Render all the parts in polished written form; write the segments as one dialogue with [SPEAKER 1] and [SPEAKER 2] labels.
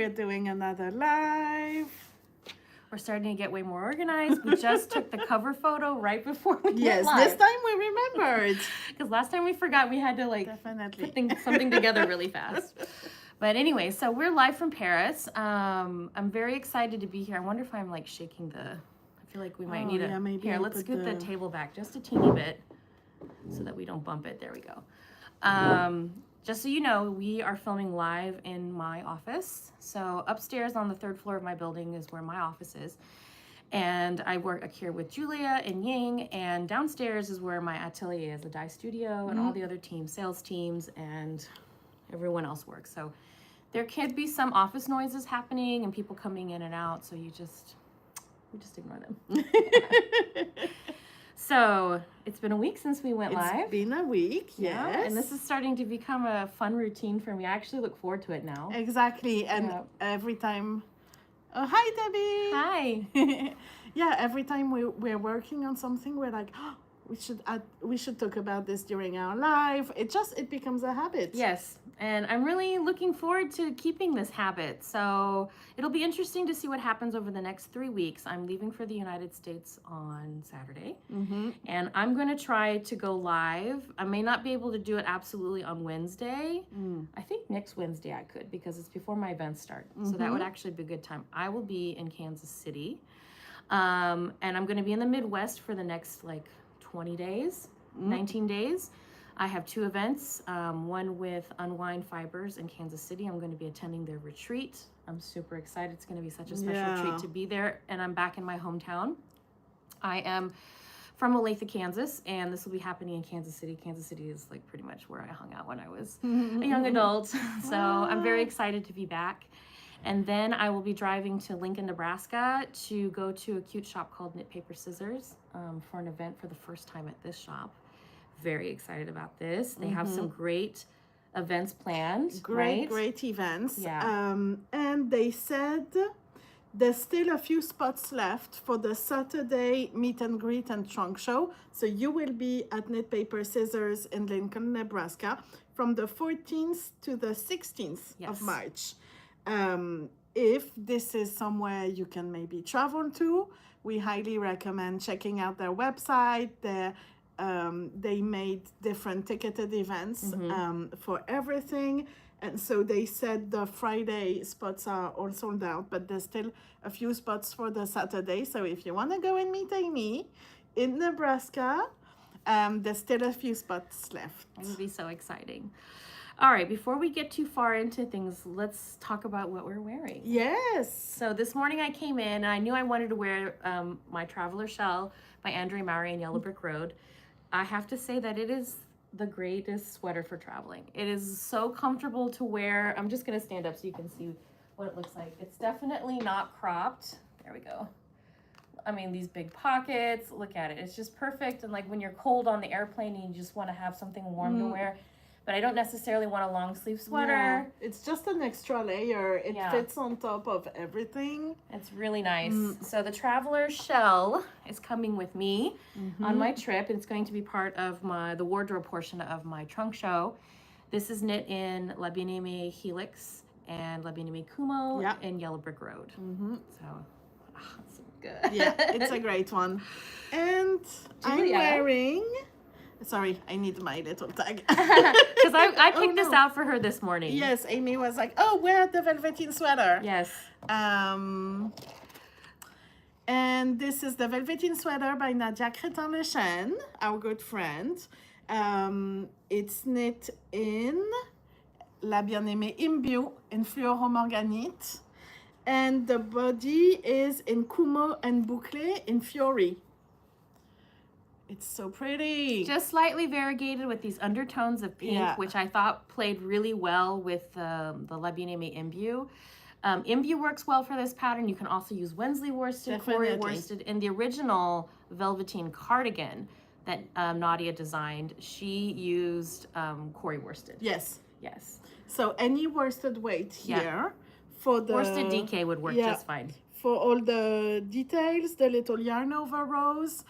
[SPEAKER 1] We're doing another live.
[SPEAKER 2] We're starting to get way more organized. We just took the cover photo right before we went live.
[SPEAKER 1] This time we remembered.
[SPEAKER 2] Because last time we forgot we had to like
[SPEAKER 1] Definitely.
[SPEAKER 2] put something together really fast. But anyway, so we're live from Paris. I'm very excited to be here. I wonder if I'm like shaking the, I feel like we might need
[SPEAKER 1] maybe
[SPEAKER 2] here,
[SPEAKER 1] I'll
[SPEAKER 2] let's
[SPEAKER 1] put
[SPEAKER 2] scoot the table back just a teeny bit so that we don't bump it. There we go. Just so you know, we are filming live in my office. So upstairs on the 3rd floor of my building is where my office is. And I work here with Julia and Ying, and downstairs is where my atelier is, the dye studio, and all the other teams, sales teams, and everyone else works. So there could be some office noises happening and people coming in and out, so we just ignore them. So it's been a week since we went live.
[SPEAKER 1] It's been a week, yes.
[SPEAKER 2] Yeah, and this is starting to become a fun routine for me. I actually look forward to it now.
[SPEAKER 1] Exactly, and every time... Oh, hi,
[SPEAKER 2] Debbie!
[SPEAKER 1] Hi! Every time we're working on something, we're like, oh, we should talk about this during our live. It becomes a habit.
[SPEAKER 2] Yes, and I'm really looking forward to keeping this habit. So it'll be interesting to see what happens over the next 3 weeks. I'm leaving for the United States on Saturday, and I'm going to try to go live. I may not be able to do it absolutely on Wednesday. I think next Wednesday I could, because it's before my events start. So that would actually be a good time. I will be in Kansas City, and I'm going to be in the Midwest for the next 20 days, 19 days. I have 2 events, one with Unwind Fibers in Kansas City. I'm going to be attending their retreat. I'm super excited. It's going to be such a special treat to be there. And I'm back in my hometown. I am from Olathe, Kansas, and this will be happening in Kansas City. Kansas City is pretty much where I hung out when I was a young adult. So I'm very excited to be back. And then I will be driving to Lincoln, Nebraska to go to a cute shop called Knit Paper Scissors for an event for the first time at this shop. Very excited about this. They have some great events planned.
[SPEAKER 1] Great events.
[SPEAKER 2] Yeah.
[SPEAKER 1] And they said there's still a few spots left for the Saturday meet and greet and trunk show. So you will be at Knit Paper Scissors in Lincoln, Nebraska from the 14th to the 16th of March. If this is somewhere you can maybe travel to, we highly recommend checking out their website. They made different ticketed events for everything. And so they said the Friday spots are all sold out, but there's still a few spots for the Saturday. So if you want to go and meet Amy in Nebraska, there's still a few spots left.
[SPEAKER 2] It would be so exciting. All right, before we get too far into things, let's talk about what we're wearing.
[SPEAKER 1] Yes.
[SPEAKER 2] So this morning I came in and I knew I wanted to wear my Traveler Shell by Andrea Mowry in Yellow Brick Road. I have to say that it is the greatest sweater for traveling. It is so comfortable to wear. I'm just going to stand up so you can see what it looks like. It's definitely not cropped. There we go. I mean, these big pockets, look at it. It's just perfect. And when you're cold on the airplane and you just want to have something warm to wear, but I don't necessarily want a long sleeve sweater.
[SPEAKER 1] Yeah, it's just an extra layer. It fits on top of everything.
[SPEAKER 2] It's really nice. So the Traveler Shell is coming with me on my trip. It's going to be part of the wardrobe portion of my trunk show. This is knit in La Bien Aimée Helix and La Bien Aimée Kumo in Yellow Brick Road. So, it's so good.
[SPEAKER 1] Yeah, it's a great one. And
[SPEAKER 2] Julia.
[SPEAKER 1] I'm wearing... Sorry, I need my little tag.
[SPEAKER 2] Because I picked this out for her this morning.
[SPEAKER 1] Yes, Amy was like, oh, wear the Velveteen sweater.
[SPEAKER 2] Yes.
[SPEAKER 1] And this is the Velveteen sweater by Nadia Crétin-Léchenne, our good friend. It's knit in La Bien Aimée Imbio in fluoromorganite. And the body is in Kumo and Bouclé in Fiori. It's so pretty.
[SPEAKER 2] Just slightly variegated with these undertones of pink, which I thought played really well with the La Bien Aimée Imbue. Imbue works well for this pattern. You can also use Wensley worsted, Corey worsted. In the original Velveteen cardigan that Nadia designed, she used Corey worsted.
[SPEAKER 1] Yes.
[SPEAKER 2] Yes.
[SPEAKER 1] So any worsted weight here for the...
[SPEAKER 2] Worsted DK would work just fine.
[SPEAKER 1] For all the details, the little yarn over rows.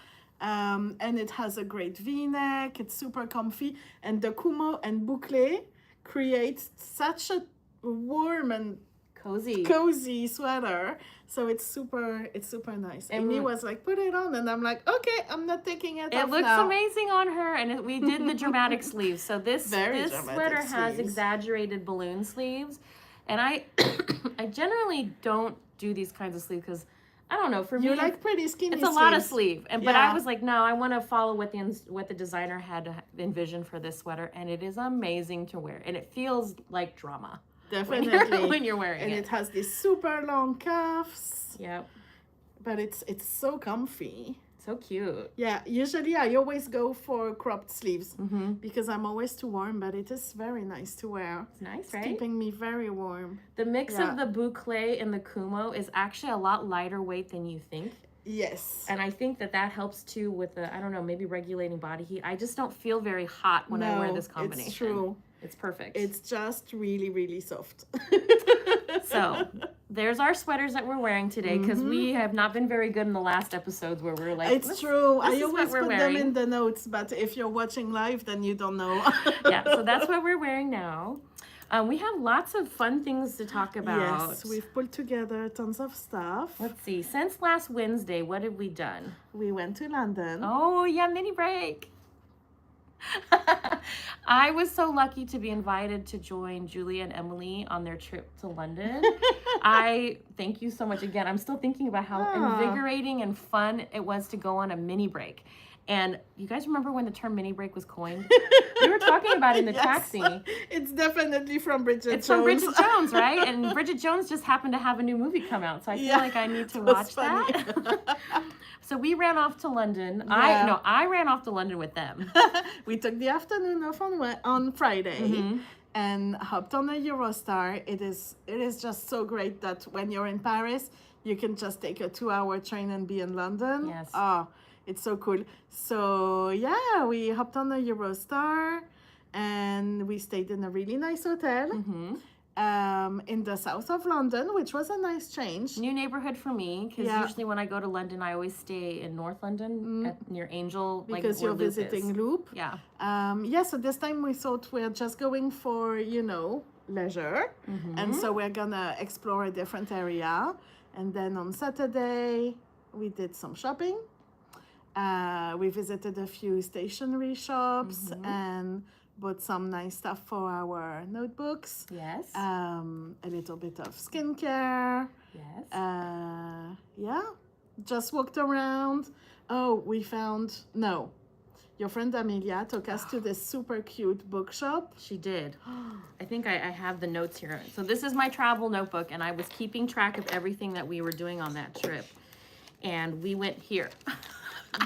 [SPEAKER 1] And it has a great V-neck. It's super comfy. And the Kumo and Bouclé creates such a warm and cozy sweater. So it's super nice.
[SPEAKER 2] And
[SPEAKER 1] Amy was like, put it on, and I'm like, okay, I'm not taking it off
[SPEAKER 2] It looks
[SPEAKER 1] now.
[SPEAKER 2] amazing on her, and we did the dramatic sleeves. So this sweater has exaggerated balloon sleeves, and I I generally don't do these kinds of sleeves because I don't know, for me,
[SPEAKER 1] you like pretty skinny
[SPEAKER 2] it's a
[SPEAKER 1] sleeves.
[SPEAKER 2] lot of sleeve. But
[SPEAKER 1] Yeah.
[SPEAKER 2] I was like, no, I want to follow what the designer had envisioned for this sweater, and it is amazing to wear, and it feels like drama.
[SPEAKER 1] Definitely.
[SPEAKER 2] when you're wearing
[SPEAKER 1] and
[SPEAKER 2] it.
[SPEAKER 1] it has these super long cuffs.
[SPEAKER 2] Yep.
[SPEAKER 1] But it's so comfy.
[SPEAKER 2] So cute.
[SPEAKER 1] Yeah, usually I always go for cropped sleeves because I'm always too warm, but it is very nice to wear.
[SPEAKER 2] It's nice,
[SPEAKER 1] It's
[SPEAKER 2] right?
[SPEAKER 1] keeping me very warm.
[SPEAKER 2] The mix of the boucle and the kumo is actually a lot lighter weight than you think.
[SPEAKER 1] Yes.
[SPEAKER 2] And I think that helps too with the, I don't know, maybe regulating body heat. I just don't feel very hot when I wear this combination.
[SPEAKER 1] It's true.
[SPEAKER 2] It's perfect.
[SPEAKER 1] It's just really, really soft.
[SPEAKER 2] So there's our sweaters that we're wearing today because we have not been very good in the last episodes where we're like,
[SPEAKER 1] it's true.
[SPEAKER 2] this
[SPEAKER 1] I
[SPEAKER 2] is
[SPEAKER 1] always
[SPEAKER 2] what we're
[SPEAKER 1] put them
[SPEAKER 2] wearing.
[SPEAKER 1] in the notes, but if you're watching live, then you don't know.
[SPEAKER 2] Yeah, so that's what we're wearing now. We have lots of fun things to talk about.
[SPEAKER 1] Yes, we've pulled together tons of stuff.
[SPEAKER 2] Let's see. Since last Wednesday, what have we done?
[SPEAKER 1] We went to London.
[SPEAKER 2] Oh, yeah, mini break. I was so lucky to be invited to join Julia and Emily on their trip to London. I thank you so much again. I'm still thinking about how invigorating and fun it was to go on a mini break. And you guys remember when the term mini break was coined? We were talking about it in the taxi.
[SPEAKER 1] It's definitely from Bridget Jones.
[SPEAKER 2] It's from Bridget Jones, right? And Bridget Jones just happened to have a new movie come out. So I feel like I need to watch that. So we ran off to London.
[SPEAKER 1] Yeah.
[SPEAKER 2] I ran off to London with them.
[SPEAKER 1] We took the afternoon off on Friday and hopped on a Eurostar. It is just so great that when you're in Paris, you can just take a 2-hour train and be in London.
[SPEAKER 2] Yes.
[SPEAKER 1] Oh, it's so cool. So yeah, we hopped on a Eurostar and we stayed in a really nice hotel in the south of London, which was a nice change.
[SPEAKER 2] New neighborhood for me, because usually when I go to London, I always stay in North London near Angel.
[SPEAKER 1] Because you're visiting Loop.
[SPEAKER 2] Yeah.
[SPEAKER 1] So this time we thought we're just going for, leisure. And so we're gonna explore a different area. And then on Saturday, we did some shopping. We visited a few stationery shops and bought some nice stuff for our notebooks.
[SPEAKER 2] Yes.
[SPEAKER 1] A little bit of skincare.
[SPEAKER 2] Yes.
[SPEAKER 1] Just walked around. Oh, your friend Amelia took us to this super cute bookshop.
[SPEAKER 2] She did. I think I have the notes here. So this is my travel notebook, and I was keeping track of everything that we were doing on that trip. And we went here.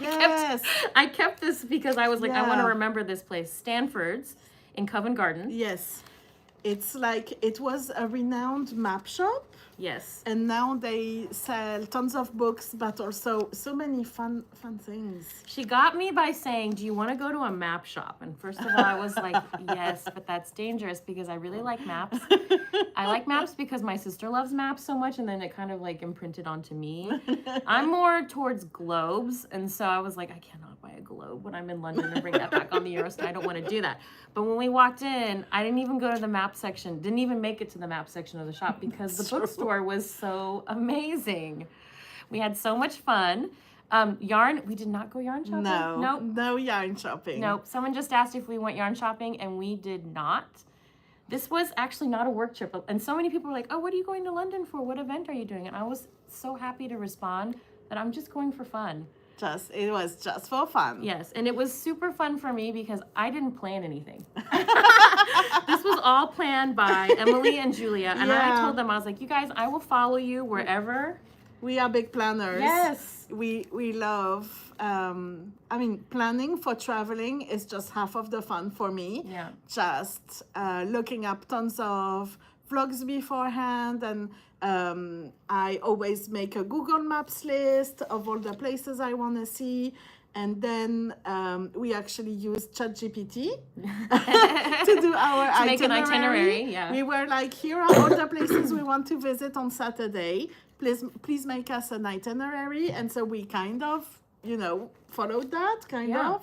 [SPEAKER 1] Yes.
[SPEAKER 2] I kept this because I was like, I want to remember this place. Stanford's in Covent Garden.
[SPEAKER 1] Yes. It's like, it was a renowned map shop.
[SPEAKER 2] Yes.
[SPEAKER 1] And now they sell tons of books, but also so many fun things.
[SPEAKER 2] She got me by saying, do you want to go to a map shop? And first of all, I was like, yes, but that's dangerous because I really like maps. I like maps because my sister loves maps so much, and then it kind of like imprinted onto me. I'm more towards globes, and so I was like, I cannot buy a globe when I'm in London and bring that back on the Eurostar. I don't want to do that. But when we walked in, I didn't even go to the map section, didn't even make it to the map section of the shop because the bookstore was so amazing. We had so much fun. Yarn, we did not go yarn shopping.
[SPEAKER 1] No yarn shopping.
[SPEAKER 2] Nope. Someone just asked if we went yarn shopping, and we did not. This was actually not a work trip. And so many people were like, oh, what are you going to London for? What event are you doing? And I was so happy to respond that I'm just going for fun.
[SPEAKER 1] It was just for fun.
[SPEAKER 2] Yes, and it was super fun for me because I didn't plan anything. This was all planned by Emily and Julia, and I told them, I was like, you guys, I will follow you wherever.
[SPEAKER 1] We are big planners.
[SPEAKER 2] Yes.
[SPEAKER 1] We love, planning for traveling is just half of the fun for me.
[SPEAKER 2] Yeah.
[SPEAKER 1] Just looking up tons of vlogs beforehand, and I always make a Google Maps list of all the places I want to see. And then we actually use ChatGPT to do our itinerary.
[SPEAKER 2] Make an itinerary, yeah.
[SPEAKER 1] We were like, here are all the places we want to visit on Saturday. Please make us an itinerary. And so we followed that, kind of.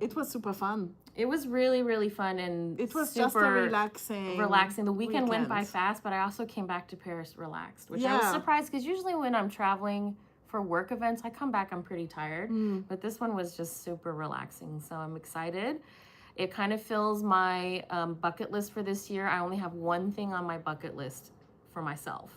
[SPEAKER 1] It was super fun.
[SPEAKER 2] It was really, really fun and
[SPEAKER 1] It was
[SPEAKER 2] super
[SPEAKER 1] just a relaxing.
[SPEAKER 2] The weekend went by fast, but I also came back to Paris relaxed, which I was
[SPEAKER 1] Yeah.
[SPEAKER 2] surprised because usually when I'm traveling for work events, I come back, I'm pretty tired. But this one was just super relaxing. So I'm excited. It kind of fills my bucket list for this year. I only have one thing on my bucket list for myself,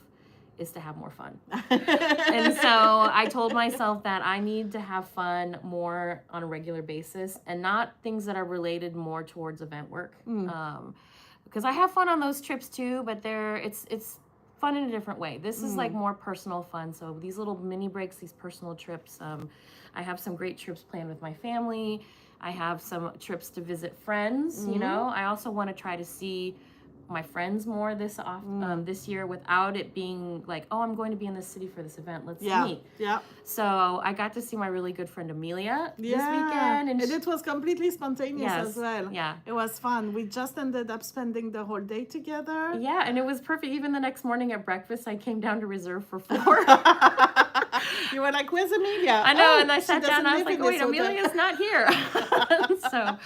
[SPEAKER 2] is to have more fun. And so I told myself that I need to have fun more on a regular basis and not things that are related more towards event work. Because I have fun on those trips too, but it's fun in a different way. This is like more personal fun. So these little mini breaks, these personal trips, I have some great trips planned with my family. I have some trips to visit friends, you know. I also want to try to see my friends more this year without it being like, oh, I'm going to be in this city for this event. Let's meet.
[SPEAKER 1] Yeah.
[SPEAKER 2] So I got to see my really good friend Amelia this weekend.
[SPEAKER 1] And it was completely spontaneous as well.
[SPEAKER 2] Yeah.
[SPEAKER 1] It was fun. We just ended up spending the whole day together.
[SPEAKER 2] Yeah, and it was perfect. Even the next morning at breakfast, I came down to reserve for 4.
[SPEAKER 1] You were like, where's Amelia?
[SPEAKER 2] I know, and I sat down and I was like, wait, Amelia's not here. So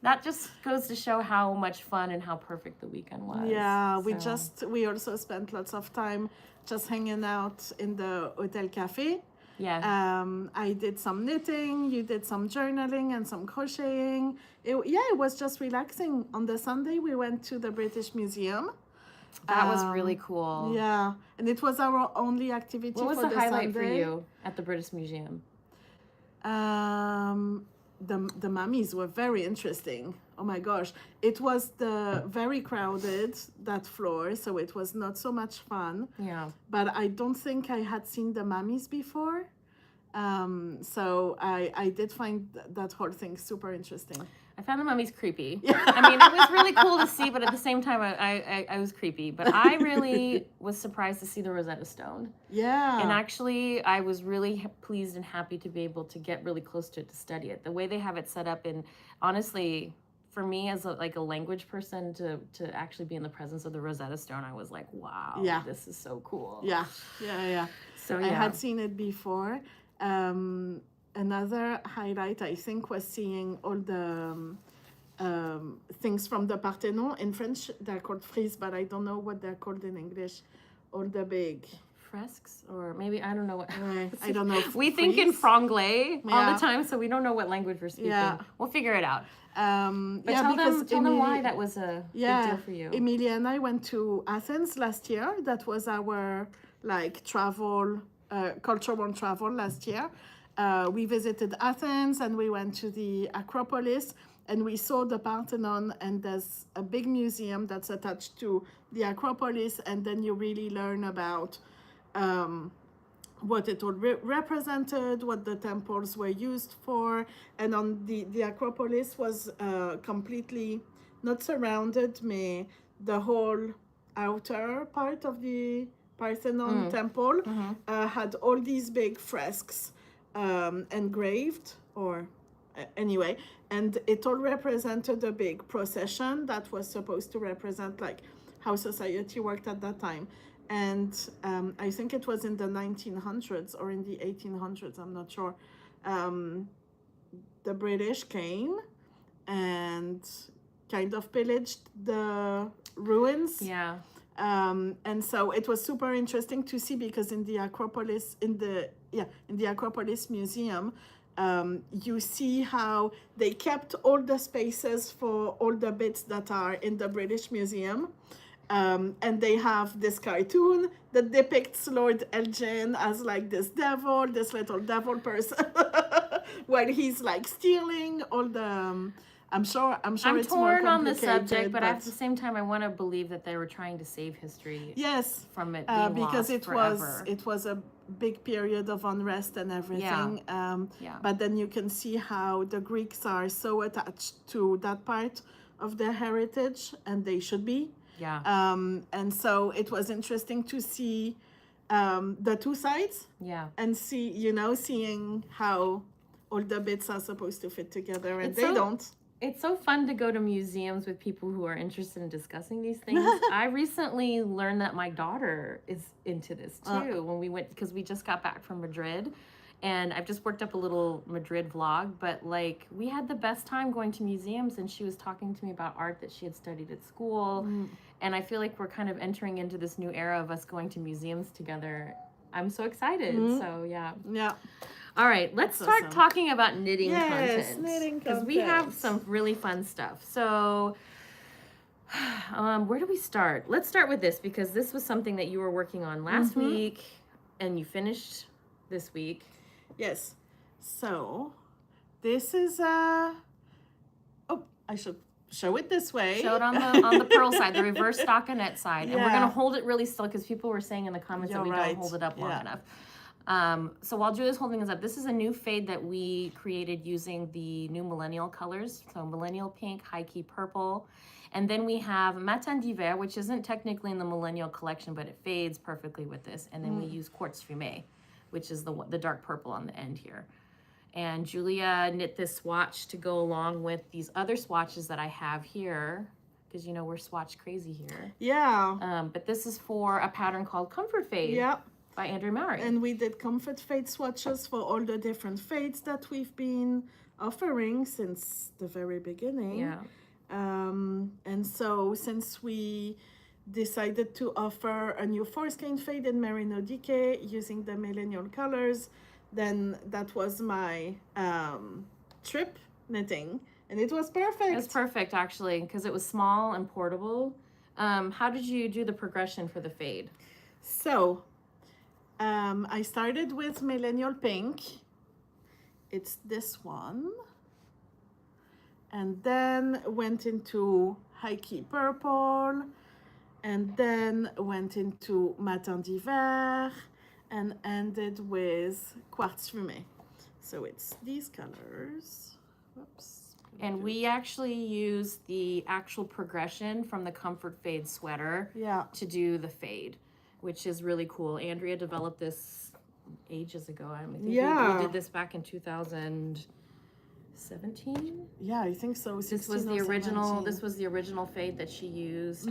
[SPEAKER 2] that just goes to show how much fun and how perfect the weekend was.
[SPEAKER 1] Yeah, we also spent lots of time just hanging out in the hotel cafe.
[SPEAKER 2] Yeah.
[SPEAKER 1] I did some knitting, you did some journaling and some crocheting. It was just relaxing. On the Sunday, we went to the British Museum.
[SPEAKER 2] That was really cool.
[SPEAKER 1] Yeah, and it was our only activity for the Sunday.
[SPEAKER 2] What was the highlight for you at the British Museum?
[SPEAKER 1] The mummies were very interesting. Oh my gosh. It was very crowded, that floor, so it was not so much fun.
[SPEAKER 2] Yeah.
[SPEAKER 1] But I don't think I had seen the mummies before. So I did find that whole thing super interesting.
[SPEAKER 2] I found the mummies creepy. I mean, it was really cool to see, but at the same time, I was creepy. But I really was surprised to see the Rosetta Stone.
[SPEAKER 1] Yeah.
[SPEAKER 2] And actually, I was really pleased and happy to be able to get really close to it to study it. The way they have it set up, and honestly, for me as a language person, to actually be in the presence of the Rosetta Stone, I was like, wow, this is so cool.
[SPEAKER 1] Yeah.
[SPEAKER 2] So
[SPEAKER 1] I had seen it before. Another highlight, I think, was seeing all the things from the Parthenon. In French, they're called frises, but I don't know what they're called in English. All the big
[SPEAKER 2] fresques, or maybe I don't know what.
[SPEAKER 1] I don't know.
[SPEAKER 2] We think in franglais all the time, so we don't know what language we're speaking. Yeah. We'll figure it out. But tell them why that was a big deal for you.
[SPEAKER 1] Emilia and I went to Athens last year. That was our travel, cultural travel last year. We visited Athens and we went to the Acropolis and we saw the Parthenon, and there's a big museum that's attached to the Acropolis, and then you really learn about what it all represented, what the temples were used for. And on the Acropolis was completely not surrounded, but the whole outer part of the Parthenon temple had all these big fresques engraved, or anyway, and it all represented a big procession that was supposed to represent how society worked at that time. And I think it was in the 1900s or in the 1800s, I'm not sure. The British came and kind of pillaged the ruins.
[SPEAKER 2] Yeah.
[SPEAKER 1] And so it was super interesting to see, because in the Acropolis, in the Acropolis Museum, you see how they kept all the spaces for all the bits that are in the British Museum. And they have this cartoon that depicts Lord Elgin as this little devil person, while he's stealing all the. I'm sure
[SPEAKER 2] I'm
[SPEAKER 1] it's more
[SPEAKER 2] torn on the
[SPEAKER 1] complicated,
[SPEAKER 2] subject, but at the same time, I want to believe that they were trying to save history.
[SPEAKER 1] Yes,
[SPEAKER 2] from it being
[SPEAKER 1] because
[SPEAKER 2] lost
[SPEAKER 1] it was a big period of unrest and everything. But then you can see how the Greeks are so attached to that part of their heritage, and they should be.
[SPEAKER 2] Yeah.
[SPEAKER 1] And so it was interesting to see the two sides.
[SPEAKER 2] Yeah.
[SPEAKER 1] And seeing how all the bits are supposed to fit together, and they don't.
[SPEAKER 2] It's so fun to go to museums with people who are interested in discussing these things. I recently learned that my daughter is into this too when we went, because we just got back from Madrid. And I've just worked up a little Madrid vlog, but like we had the best time going to museums, and she was talking to me about art that she had studied at school. And I feel like we're kind of entering into this new era of us going to museums together. I'm so excited. So yeah.
[SPEAKER 1] Yeah.
[SPEAKER 2] All right, let's start talking about knitting
[SPEAKER 1] Yes,
[SPEAKER 2] content.
[SPEAKER 1] knitting
[SPEAKER 2] Because we have some really fun stuff. So where do we start? Let's start with this, because this was something that you were working on last week and you finished this week.
[SPEAKER 1] Yes. So this is I should show it this way.
[SPEAKER 2] Show it on the purl side, the reverse stockinette side. And we're going to hold it really still, because people were saying in the comments that we don't hold it up long enough. So while Julia's holding this up, this is a new fade that we created using the new Millennial colors. So Millennial Pink, High Key Purple. And then we have Matin d'Hiver, which isn't technically in the Millennial collection, but it fades perfectly with this. And then we use Quartz Fumé, which is the dark purple on the end here. And Julia knit this swatch to go along with these other swatches that I have here, because you know we're swatch crazy here.
[SPEAKER 1] Yeah.
[SPEAKER 2] But this is for a pattern called Comfort Fade.
[SPEAKER 1] Yeah.
[SPEAKER 2] By Andrea Mowry.
[SPEAKER 1] And we did Comfort Fade swatches for all the different fades that we've been offering since the very beginning.
[SPEAKER 2] Yeah.
[SPEAKER 1] And so since we decided to offer a new foreskin fade in Merino Decay using the Millennial colors, then that was my trip knitting, and it was perfect.
[SPEAKER 2] It was perfect, actually, because it was small and portable. How did you do the progression for the fade?
[SPEAKER 1] So I started with Millennial Pink. It's this one. And then went into High Key Purple, and then went into Matin d'Hiver, and ended with Quartz Fumé. So it's these colors. Whoops.
[SPEAKER 2] And we actually used the actual progression from the Comfort Fade sweater to do the fade, which is really cool. Andrea developed this ages ago. I think we did this back in 2017.
[SPEAKER 1] Yeah, I think so.
[SPEAKER 2] This was the original. 17. This was the original fade that she used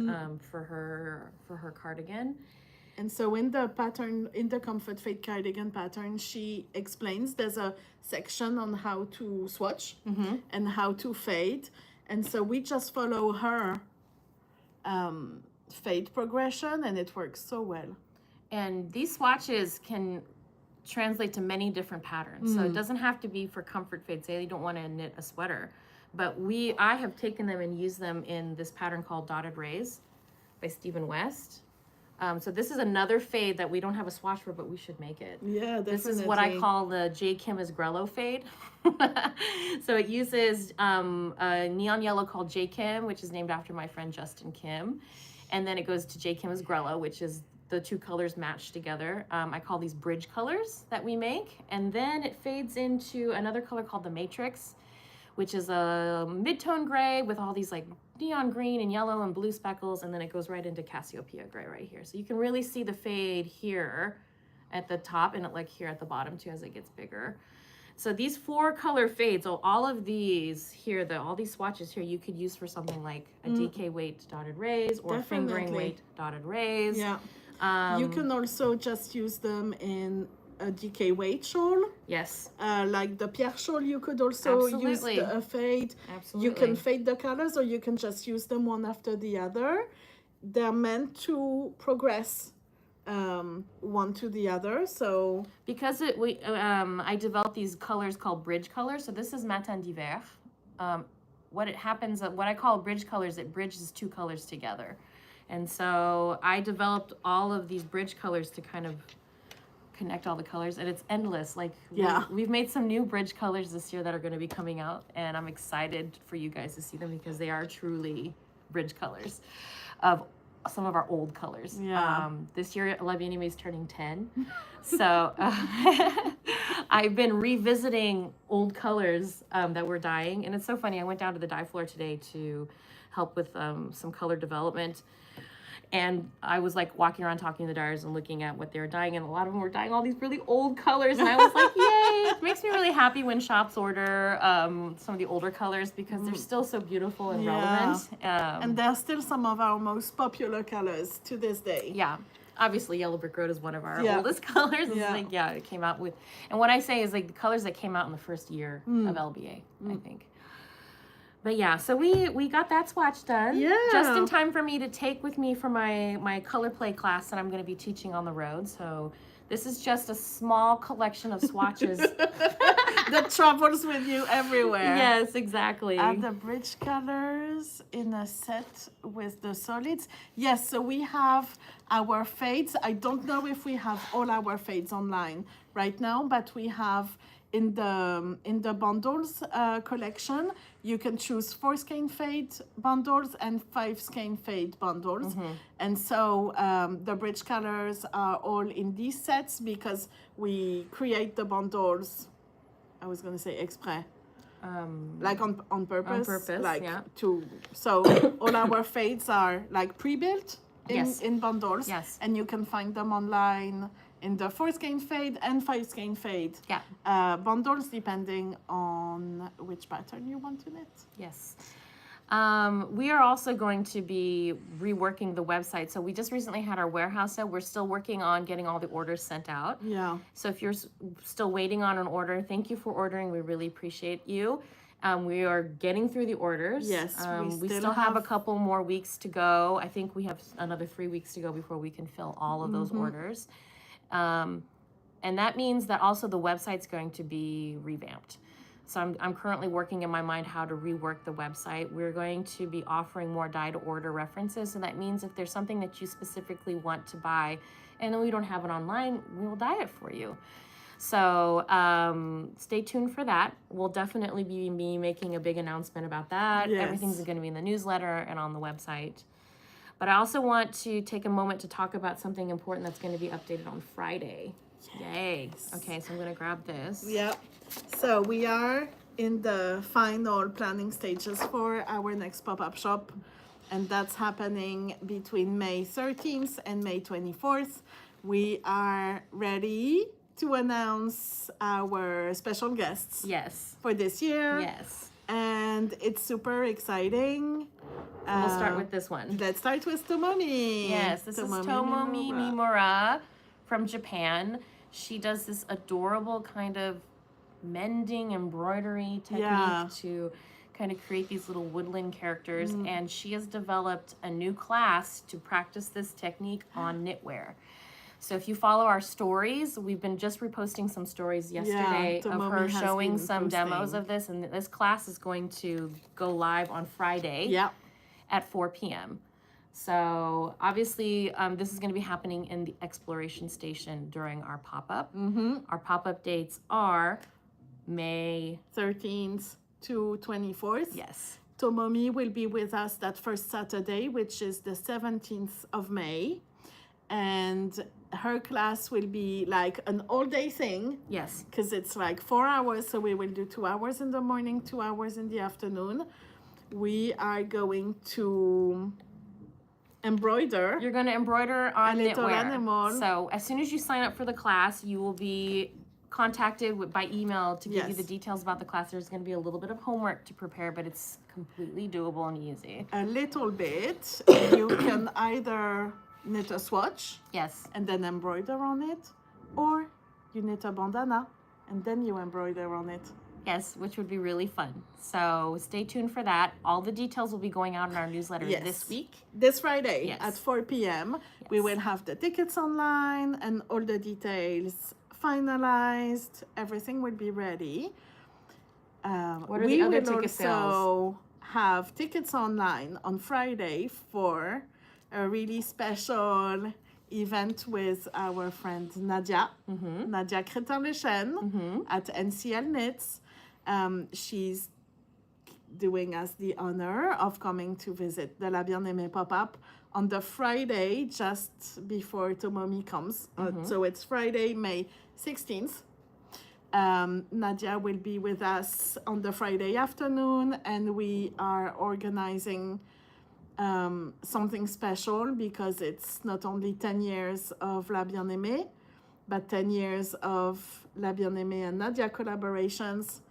[SPEAKER 2] for her cardigan.
[SPEAKER 1] And so in the pattern, in the Comfort Fade cardigan pattern, she explains there's a section on how to swatch and how to fade. And so we just follow her fade progression, and it works so well. And
[SPEAKER 2] these swatches can translate to many different patterns. So it doesn't have to be for Comfort Fade. Say you don't want to knit a sweater. But I have taken them and used them in this pattern called Dotted Rays by Stephen West. So this is another fade that we don't have a swatch for, but we should make it.
[SPEAKER 1] Yeah, definitely.
[SPEAKER 2] This is what I call the J. Kim is Grello fade. So it uses a neon yellow called J. Kim, which is named after my friend Justin Kim. And then it goes to J. Kim is Grello, which is the two colors matched together. I call these bridge colors that we make. And then it fades into another color called the Matrix, which is a mid-tone gray with all these like neon green and yellow and blue speckles, and then it goes right into Cassiopeia gray right here. So you can really see the fade here at the top and like here at the bottom too as it gets bigger. So these 4 color fades, so all of these here, all these swatches here, you could use for something like a DK weight dotted rays or fingering weight dotted rays.
[SPEAKER 1] Yeah. You can also just use them in a DK weight shawl.
[SPEAKER 2] Yes.
[SPEAKER 1] Like the Pierre shawl, you could also use a fade.
[SPEAKER 2] Absolutely.
[SPEAKER 1] You can fade the colors, or you can just use them one after the other. They're meant to progress one to the other. So
[SPEAKER 2] because I developed these colors called bridge colors. So this is Matin d'Hiver. What I call bridge colors, it bridges 2 colors together. And so I developed all of these bridge colors to kind of connect all the colors, and it's endless. Like we've made some new bridge colors this year that are going to be coming out, and I'm excited for you guys to see them because they are truly bridge colors of some of our old colors. This year Bien Aimée is turning 10, so I've been revisiting old colors that we're dyeing, and it's so funny. I went down to the dye floor today to help with some color development. And I was like walking around talking to the dyers and looking at what they were dyeing, and a lot of them were dyeing all these really old colors, and I was like, yay! It makes me really happy when shops order some of the older colors because they're still so beautiful and relevant.
[SPEAKER 1] And they're still some of our most popular colors to this day.
[SPEAKER 2] Yeah. obviously Yellow Brick Road is one of our
[SPEAKER 1] Yeah.
[SPEAKER 2] oldest colors. It's
[SPEAKER 1] Yeah.
[SPEAKER 2] like, it came out with, and what I say is like the colors that came out in the first year of LBA, I think. But yeah, so we got that swatch done.
[SPEAKER 1] Yeah.
[SPEAKER 2] Just in time for me to take with me for my color play class that I'm going to be teaching on the road. So this is just a small collection of swatches.
[SPEAKER 1] That travels with you everywhere.
[SPEAKER 2] Yes, exactly.
[SPEAKER 1] And the bridge colors in a set with the solids. Yes, so we have our fades. I don't know if we have all our fades online right now, but we have in the bundles collection, you can choose 4 skein fade bundles and 5 skein fade bundles. And so the bridge colors are all in these sets because we create the bundles, I was going to say exprès. Like on purpose.
[SPEAKER 2] On purpose,
[SPEAKER 1] like
[SPEAKER 2] yeah.
[SPEAKER 1] So all our fades are like pre-built in bundles.
[SPEAKER 2] Yes.
[SPEAKER 1] And you can find them online in the 4 skein fade and 5 skein fade bundles, depending on which pattern you want to knit.
[SPEAKER 2] Yes. We are also going to be reworking the website. So we just recently had our warehouse set. We're still working on getting all the orders sent out.
[SPEAKER 1] Yeah.
[SPEAKER 2] So if you're still waiting on an order, thank you for ordering. We really appreciate you. We are getting through the orders.
[SPEAKER 1] Yes,
[SPEAKER 2] we still have a couple more weeks to go. I think we have another 3 weeks to go before we can fill all of those orders. And that means that also the website's going to be revamped. So I'm currently working in my mind how to rework the website. We're going to be offering more die-to-order references. So that means if there's something that you specifically want to buy and we don't have it online, we'll dye it for you. So stay tuned for that. We'll definitely be making a big announcement about that.
[SPEAKER 1] Yes.
[SPEAKER 2] Everything's going to be in the newsletter and on the website. But I also want to take a moment to talk about something important that's going to be updated on Friday. Yay. Okay, so I'm going to grab this.
[SPEAKER 1] Yep. So we are in the final planning stages for our next pop-up shop. And that's happening between May 13th and May 24th. We are ready to announce our special guests
[SPEAKER 2] Yes.
[SPEAKER 1] for this year.
[SPEAKER 2] Yes.
[SPEAKER 1] And it's super exciting.
[SPEAKER 2] We'll start with this one.
[SPEAKER 1] Let's start with Tomomi.
[SPEAKER 2] Yes, this is Tomomi Mimura from Japan. She does this adorable kind of mending embroidery technique to kind of create these little woodland characters. And she has developed a new class to practice this technique on knitwear. So if you follow our stories, we've been just reposting some stories yesterday of her showing some demos of this. And this class is going to go live on Friday at 4 p.m. So obviously, this is going to be happening in the exploration station during our pop-up. Our pop-up dates are May
[SPEAKER 1] 13th to 24th.
[SPEAKER 2] Yes.
[SPEAKER 1] Tomomi will be with us that first Saturday, which is the 17th of May. And her class will be like an all-day thing.
[SPEAKER 2] Yes.
[SPEAKER 1] Because it's like 4 hours, so we will do 2 hours in the morning, 2 hours in the afternoon. We are going to embroider.
[SPEAKER 2] You're going to embroider on
[SPEAKER 1] a little
[SPEAKER 2] knitwear.
[SPEAKER 1] animal.
[SPEAKER 2] So as soon as you sign up for the class, you will be contacted by email to give you the details about the class. There's going to be a little bit of homework to prepare, but it's completely doable and easy.
[SPEAKER 1] A little bit. You can either knit a swatch and then embroider on it, or you knit a bandana and then you embroider on it.
[SPEAKER 2] Yes, which would be really fun. So stay tuned for that. All the details will be going out in our newsletter this week.
[SPEAKER 1] This Friday at 4 p.m. We will have the tickets online and all the details finalized. Everything will be ready.
[SPEAKER 2] What are the other ticket sales?
[SPEAKER 1] We will also have tickets online on Friday for a really special event with our friend Nadia, Nadia Crétin-Léchenne at NCL Knits. She's doing us the honor of coming to visit the Bien Aimée Pop-up on the Friday just before Tomomi comes. So it's Friday, May 16th. Nadia will be with us on the Friday afternoon, and we are organizing something special because it's not only 10 years of La Bien Aimée, but 10 years of La Bien Aimée and Nadia collaborations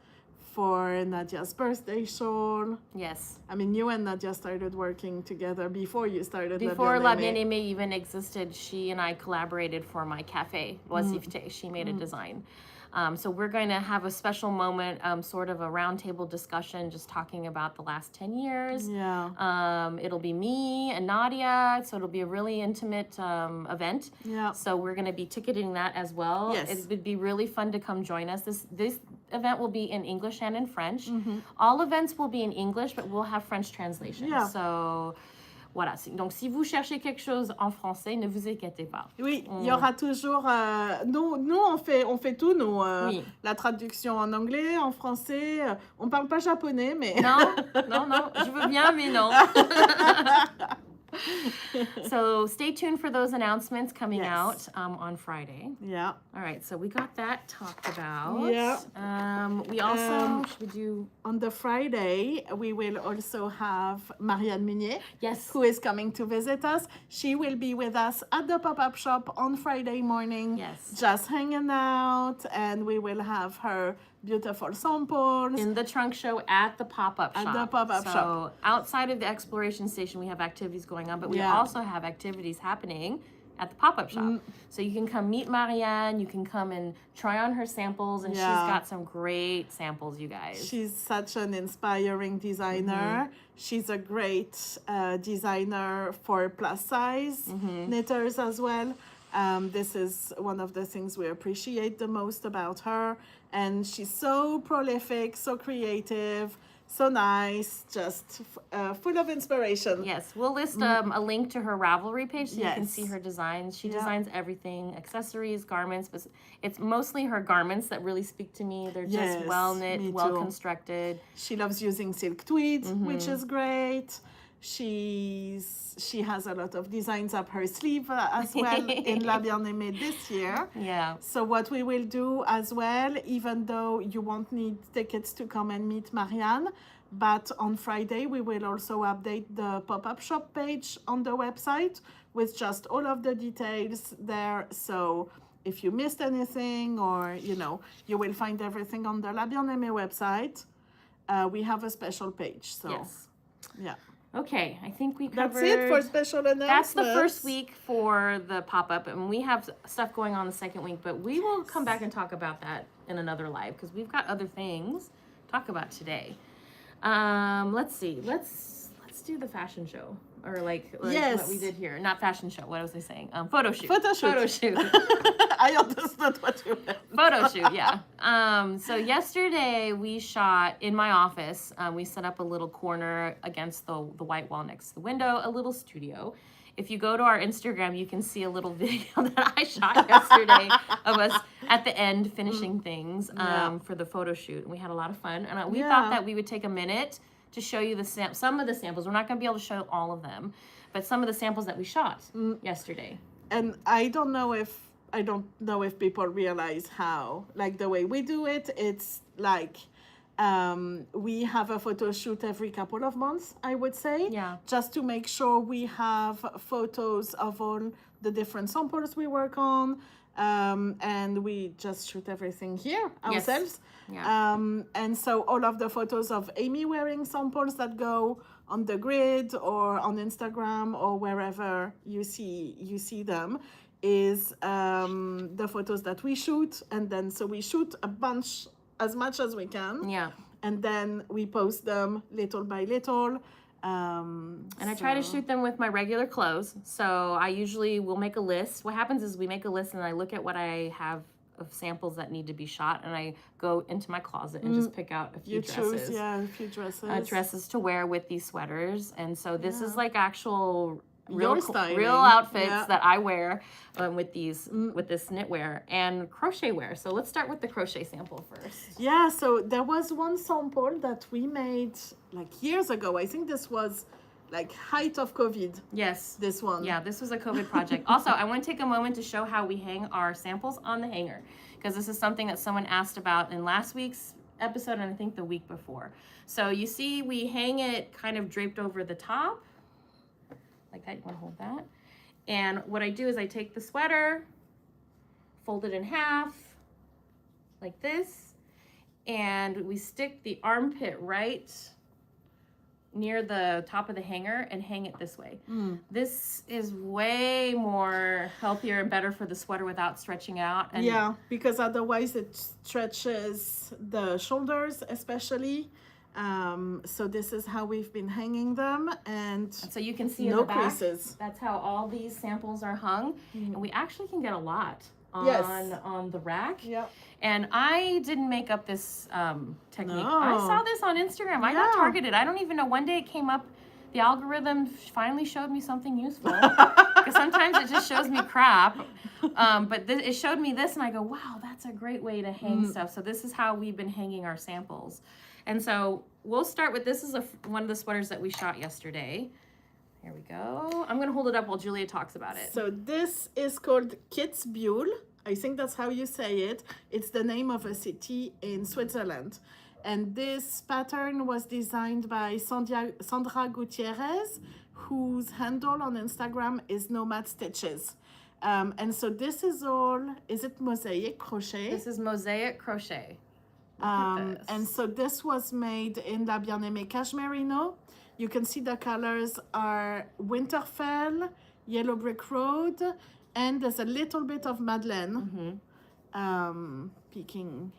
[SPEAKER 1] for Nadia's birthday shawl.
[SPEAKER 2] Yes.
[SPEAKER 1] I mean, you and Nadia started working together before you started.
[SPEAKER 2] Before La Bien Aimée even existed, she and I collaborated for my cafe, Oisifte. She made a design. So we're going to have a special moment, sort of a roundtable discussion, just talking about the last 10 years.
[SPEAKER 1] Yeah.
[SPEAKER 2] It'll be me and Nadia, so it'll be a really intimate event.
[SPEAKER 1] Yeah.
[SPEAKER 2] So we're going to be ticketing that as well.
[SPEAKER 1] Yes.
[SPEAKER 2] It would be really fun to come join us. This event will be in English and in French. All events will be in English, but we'll have French translation.
[SPEAKER 1] Yeah.
[SPEAKER 2] So voilà. Donc si vous cherchez quelque chose en français, ne vous inquiétez pas.
[SPEAKER 1] Oui, il y aura toujours. Nous on fait tout. Nous,
[SPEAKER 2] Oui.
[SPEAKER 1] La traduction en anglais, en français. On parle pas japonais, mais.
[SPEAKER 2] Non. Je veux bien, mais non. So stay tuned for those announcements coming out on Friday.
[SPEAKER 1] Yeah.
[SPEAKER 2] All right, so we got that talked about.
[SPEAKER 1] Yeah.
[SPEAKER 2] We also should we do
[SPEAKER 1] on the Friday we will also have Marianne Munier.
[SPEAKER 2] Yes.
[SPEAKER 1] Who is coming to visit us. She will be with us at the pop-up shop on Friday morning.
[SPEAKER 2] Yes.
[SPEAKER 1] Just hanging out, and we will have her beautiful samples.
[SPEAKER 2] In the trunk show at the pop-up shop.
[SPEAKER 1] At the pop-up shop.
[SPEAKER 2] So outside of the exploration station, we have activities going on, but we also have activities happening at the pop-up shop. So you can come meet Marianne, you can come and try on her samples, and she's got some great samples, you guys.
[SPEAKER 1] She's such an inspiring designer. She's a great designer for plus size knitters as well. This is one of the things we appreciate the most about her. And she's so prolific, so creative, so nice, just full of inspiration.
[SPEAKER 2] Yes, we'll list a link to her Ravelry page so you can
[SPEAKER 1] Yes.
[SPEAKER 2] see her designs. She designs everything, accessories, garments, but it's mostly her garments that really speak to me. They're just
[SPEAKER 1] Yes,
[SPEAKER 2] well knit,
[SPEAKER 1] me
[SPEAKER 2] well
[SPEAKER 1] too.
[SPEAKER 2] constructed.
[SPEAKER 1] She loves using silk tweed, which is great. She has a lot of designs up her sleeve as well in La Bien Aimée this year.
[SPEAKER 2] Yeah.
[SPEAKER 1] So what we will do as well, even though you won't need tickets to come and meet Marianne, but on Friday we will also update the pop-up shop page on the website with just all of the details there. So if you missed anything, or you will find everything on the La Bien Aimée website. We have a special page. So
[SPEAKER 2] Yes.
[SPEAKER 1] yeah.
[SPEAKER 2] Okay, I think we covered.
[SPEAKER 1] That's it for special announcements.
[SPEAKER 2] That's the first week for the pop-up, and we have stuff going on the second week, but we will come back and talk about that in another live because we've got other things to talk about today. Let's see. Let's do the fashion show, or like
[SPEAKER 1] Yes.
[SPEAKER 2] what we did here. Not fashion show. What was I saying? Photo shoot.
[SPEAKER 1] Photo shoot.
[SPEAKER 2] Photo shoot.
[SPEAKER 1] I understood what you meant.
[SPEAKER 2] Photo shoot, yeah. So yesterday we shot in my office. We set up a little corner against the white wall next to the window, a little studio. If you go to our Instagram, you can see a little video that I shot yesterday of us at the end finishing things for the photo shoot. And we had a lot of fun. And we thought that we would take a minute to show you some of the samples. We're not going to be able to show all of them, but some of the samples that we shot yesterday.
[SPEAKER 1] And I don't know if people realize how, like, the way we do it, it's like we have a photo shoot every couple of months, I would say.
[SPEAKER 2] Yeah.
[SPEAKER 1] Just to make sure we have photos of all the different samples we work on. And we just shoot everything here ourselves.
[SPEAKER 2] Yeah.
[SPEAKER 1] And so all of the photos of Amy wearing samples that go on the grid or on Instagram or wherever you see them is the photos that we shoot. And then so we shoot a bunch, as much as we can.
[SPEAKER 2] Yeah.
[SPEAKER 1] And then we post them little by little.
[SPEAKER 2] And I try to shoot them with my regular clothes. So I usually will make a list. What happens is we make a list and I look at what I have of samples that need to be shot, and I go into my closet and just pick out a few dresses.
[SPEAKER 1] A few dresses.
[SPEAKER 2] Dresses to wear with these sweaters. And so this is like actual real outfits that I wear with these with this knitwear and crochet wear. So let's start with the crochet sample first.
[SPEAKER 1] Yeah, so there was one sample that we made like years ago. I think this was like height of COVID.
[SPEAKER 2] Yes.
[SPEAKER 1] This one.
[SPEAKER 2] Yeah, this was a COVID project. Also, I want to take a moment to show how we hang our samples on the hanger, because this is something that someone asked about in last week's episode and I think the week before. So you see we hang it kind of draped over the top. Like that, you want to hold that. And what I do is I take the sweater, fold it in half, like this, and we stick the armpit right near the top of the hanger and hang it this way. This is way more healthier and better for the sweater without stretching out. And
[SPEAKER 1] yeah, because otherwise it stretches the shoulders especially. So this is how we've been hanging them, and
[SPEAKER 2] so you can see
[SPEAKER 1] no
[SPEAKER 2] in the back,
[SPEAKER 1] creases.
[SPEAKER 2] That's how all these samples are hung. And we actually can get a lot on the rack.
[SPEAKER 1] Yep.
[SPEAKER 2] And I didn't make up this technique.
[SPEAKER 1] No.
[SPEAKER 2] I saw this on Instagram. I got targeted. I don't even know. One day it came up. The algorithm finally showed me something useful. Because sometimes it just shows me crap. But it showed me this, and I go, wow, that's a great way to hang stuff. So this is how we've been hanging our samples. And so we'll start with, this is one of the sweaters that we shot yesterday. Here we go. I'm going to hold it up while Julia talks about it.
[SPEAKER 1] So this is called Kitzbühel. I think that's how you say it. It's the name of a city in Switzerland. And this pattern was designed by Sandra Gutierrez, whose handle on Instagram is Nomad Stitches. And so this is all, is it mosaic crochet?
[SPEAKER 2] This is mosaic crochet. Look at this.
[SPEAKER 1] And so this was made in La Bien Aimée Cashmerino. You can see the colors are Winterfell, Yellow Brick Road, and there's a little bit of Madeleine peeking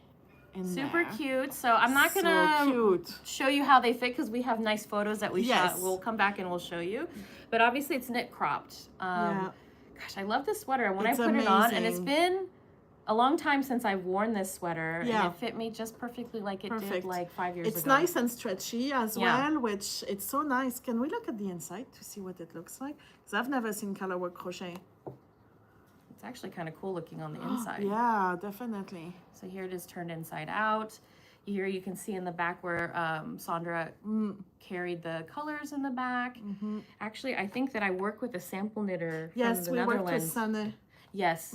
[SPEAKER 1] in
[SPEAKER 2] Super
[SPEAKER 1] there.
[SPEAKER 2] cute. So I'm not going to show you how they fit because we have nice photos that we shot. We'll come back and we'll show you. But obviously it's knit cropped. Gosh, I love this sweater. When I put it on, and it's been a long time since I've worn this sweater, and it fit me just perfectly like it did like 5 years ago.
[SPEAKER 1] It's nice and stretchy as well, which it's so nice. Can we look at the inside to see what it looks like? Because I've never seen colorwork crochet.
[SPEAKER 2] It's actually kind of cool looking on the inside.
[SPEAKER 1] Yeah, definitely.
[SPEAKER 2] So here it is turned inside out. Here you can see in the back where Sandra carried the colors in the back. Actually, I think that I work with a sample knitter from the Netherlands. Yes, we worked with Sanne. Yes,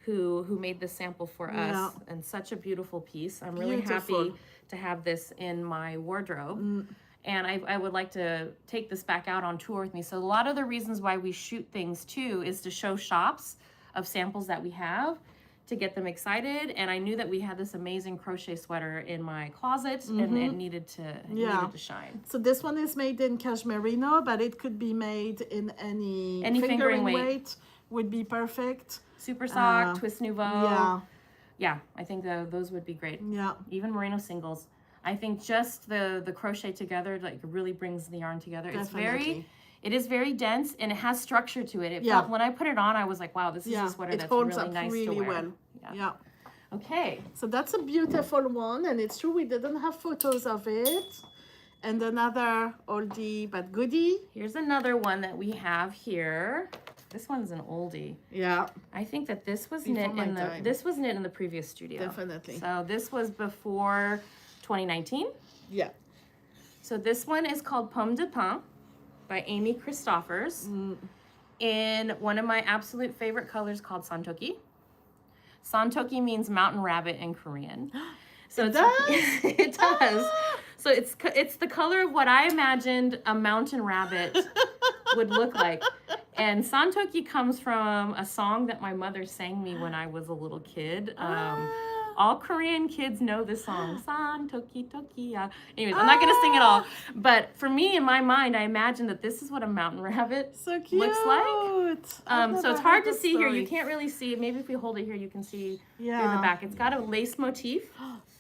[SPEAKER 2] who made this sample for us, and such a beautiful piece. I'm really happy to have this in my wardrobe. And I would like to take this back out on tour with me. So a lot of the reasons why we shoot things too is to show shops of samples that we have to get them excited. And I knew that we had this amazing crochet sweater in my closet, and it needed to shine. So this one is made in cashmerino, but it could be made in any fingering weight. Would be perfect. Super sock, twist nouveau. Yeah, I think those would be great. Yeah. Even merino singles. I think just the crochet together like really brings the yarn together. Definitely. It is very dense, and it has structure to it. It felt, when I put it on, I was like, wow, this is a sweater that's really nice to wear. Well. Yeah. Okay. So that's a beautiful one, and it's true we didn't have photos of it. And another oldie but goodie. Here's another one that we have here. This one's an oldie. Yeah. I think that this was knit in the previous studio. Definitely. So this was before 2019. Yeah. So this one is called Pomme de Pin by Amy Christoffers in one of my absolute favorite colors called Santoki. Santoki means mountain rabbit in Korean. So it does? It does. So it's the color of what I imagined a mountain rabbit would look like. And Santoki comes from a song that my mother sang me when I was a little kid. All Korean kids know this song. Santoki Tokiya. Anyways, I'm not going to sing it all. But for me, in my mind, I imagine that this is what a mountain rabbit looks like. So it's hard to see here. You can't really see. Maybe if we hold it here, you can see through the back. It's got a lace motif.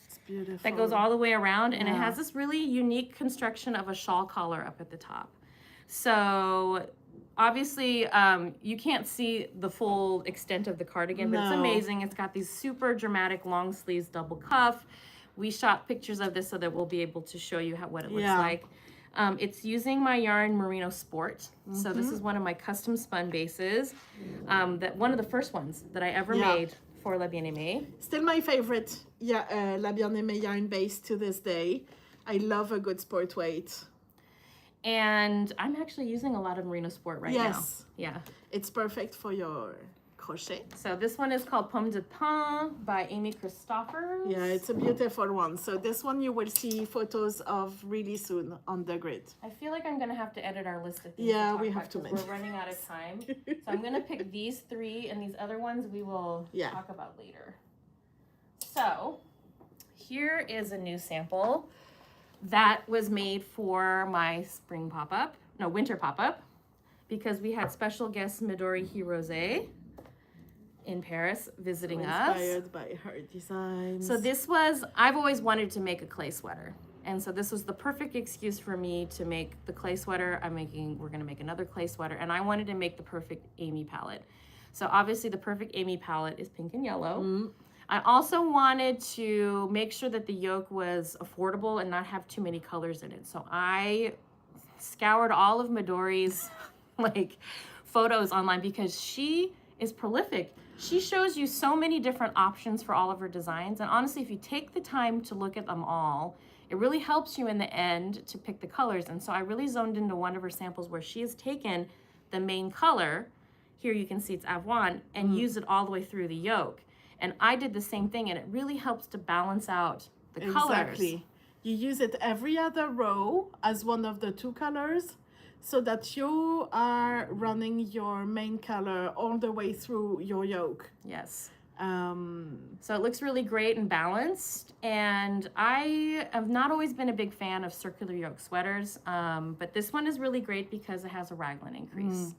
[SPEAKER 2] It's beautiful. That goes all the way around. And it has this really unique construction of a shawl collar up at the top. So obviously, you can't see the full extent of the cardigan, but it's amazing. It's got these super dramatic long sleeves, double cuff. We shot pictures of this so that we'll be able to show you what it looks like. It's using my yarn Merino Sport. So this is one of my custom spun bases. One of the first ones that I ever made for La Bien Aimée. Still my favorite La Bien Aimée yarn base to this day. I love a good sport weight. And I'm actually using a lot of Merino Sport right now. Yeah. It's perfect for your crochet. So this one is called Pomme de Pin by Amy Christoffers. Yeah, it's a beautiful one. So this one you will see photos of really soon on the grid. I feel like I'm going to have to edit our list of things to talk about because we're running out of time. So I'm going to pick these three, and these other ones we will talk about later. So here is a new sample that was made for my winter pop-up, because we had special guest Midori Hirose in Paris visiting us.
[SPEAKER 1] Inspired by her designs.
[SPEAKER 2] So I've always wanted to make a clay sweater. And so this was the perfect excuse for me to make the clay sweater. We're gonna make another clay sweater, and I wanted to make the perfect Aimée palette. So obviously the perfect Aimée palette is pink and yellow. I also wanted to make sure that the yoke was affordable and not have too many colors in it. So I scoured all of Midori's photos online, because she is prolific. She shows you so many different options for all of her designs. And honestly, if you take the time to look at them all, it really helps you in the end to pick the colors. And so I really zoned into one of her samples where she has taken the main color, here you can see it's Avoine, and used it all the way through the yoke. And I did the same thing, and it really helps to balance out the colors.
[SPEAKER 1] Exactly. You use it every other row as one of the two colors, so that you are running your main color all the way through your yoke.
[SPEAKER 2] Yes. So it looks really great and balanced. And I have not always been a big fan of circular yoke sweaters, but this one is really great because it has a raglan increase.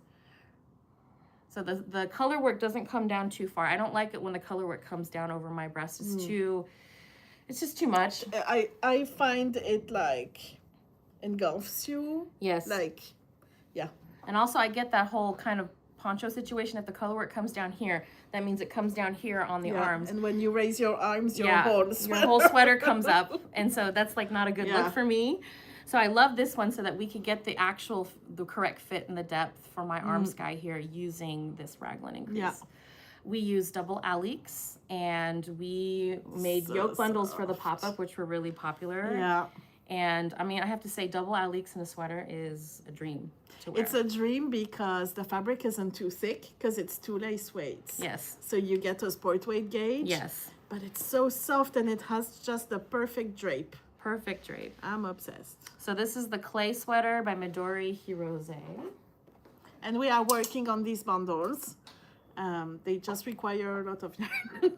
[SPEAKER 2] So the color work doesn't come down too far. I don't like it when the color work comes down over my breast. It's just too much.
[SPEAKER 1] I find it engulfs you.
[SPEAKER 2] Yes.
[SPEAKER 1] Yeah.
[SPEAKER 2] And also I get that whole kind of poncho situation. If the color work comes down here, that means it comes down here on the arms.
[SPEAKER 1] And when you raise your arms, your whole
[SPEAKER 2] sweater comes up. And so that's not a good look for me. So I love this one so that we could get the correct fit and the depth for my arm sky here using this raglan increase. Yeah. We used double alix, and we made yoke bundles for the pop-up, which were really popular.
[SPEAKER 1] Yeah.
[SPEAKER 2] And I have to say, double alix in a sweater is a dream to wear.
[SPEAKER 1] It's a dream because the fabric isn't too thick, because it's two lace weights.
[SPEAKER 2] Yes.
[SPEAKER 1] So you get a sport weight gauge.
[SPEAKER 2] Yes.
[SPEAKER 1] But it's so soft, and it has just the perfect drape.
[SPEAKER 2] Perfect drape.
[SPEAKER 1] I'm obsessed.
[SPEAKER 2] So this is the clay sweater by Midori Hirose.
[SPEAKER 1] And we are working on these bundles. They just require a lot of yarn.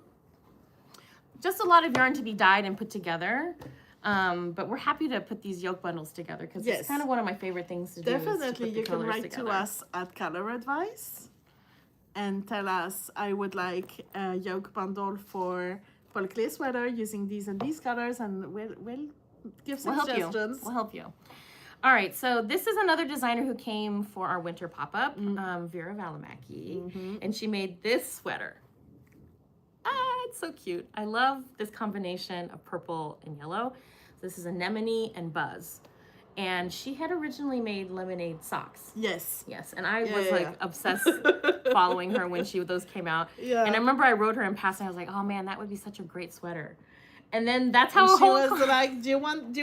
[SPEAKER 2] Just a lot of yarn to be dyed and put together. But we're happy to put these yoke bundles together, because it's kind of one of my favorite things to do.
[SPEAKER 1] Definitely, you can write to us at Color Advice and tell us, I would like a yoke bundle for Paul Clay sweater using these and these colors, and we'll give suggestions.
[SPEAKER 2] We'll help you. All right, so this is another designer who came for our winter pop-up, Vera Valimaki, and she made this sweater. It's so cute. I love this combination of purple and yellow. This is Anemone and Buzz. And she had originally made lemonade socks.
[SPEAKER 1] Yes.
[SPEAKER 2] Yes, and I was obsessed following her when those came out.
[SPEAKER 1] Yeah.
[SPEAKER 2] And I remember I wrote her in passing. I was like, oh man, that would be such a great sweater. And then that's how
[SPEAKER 1] she was like, do you want?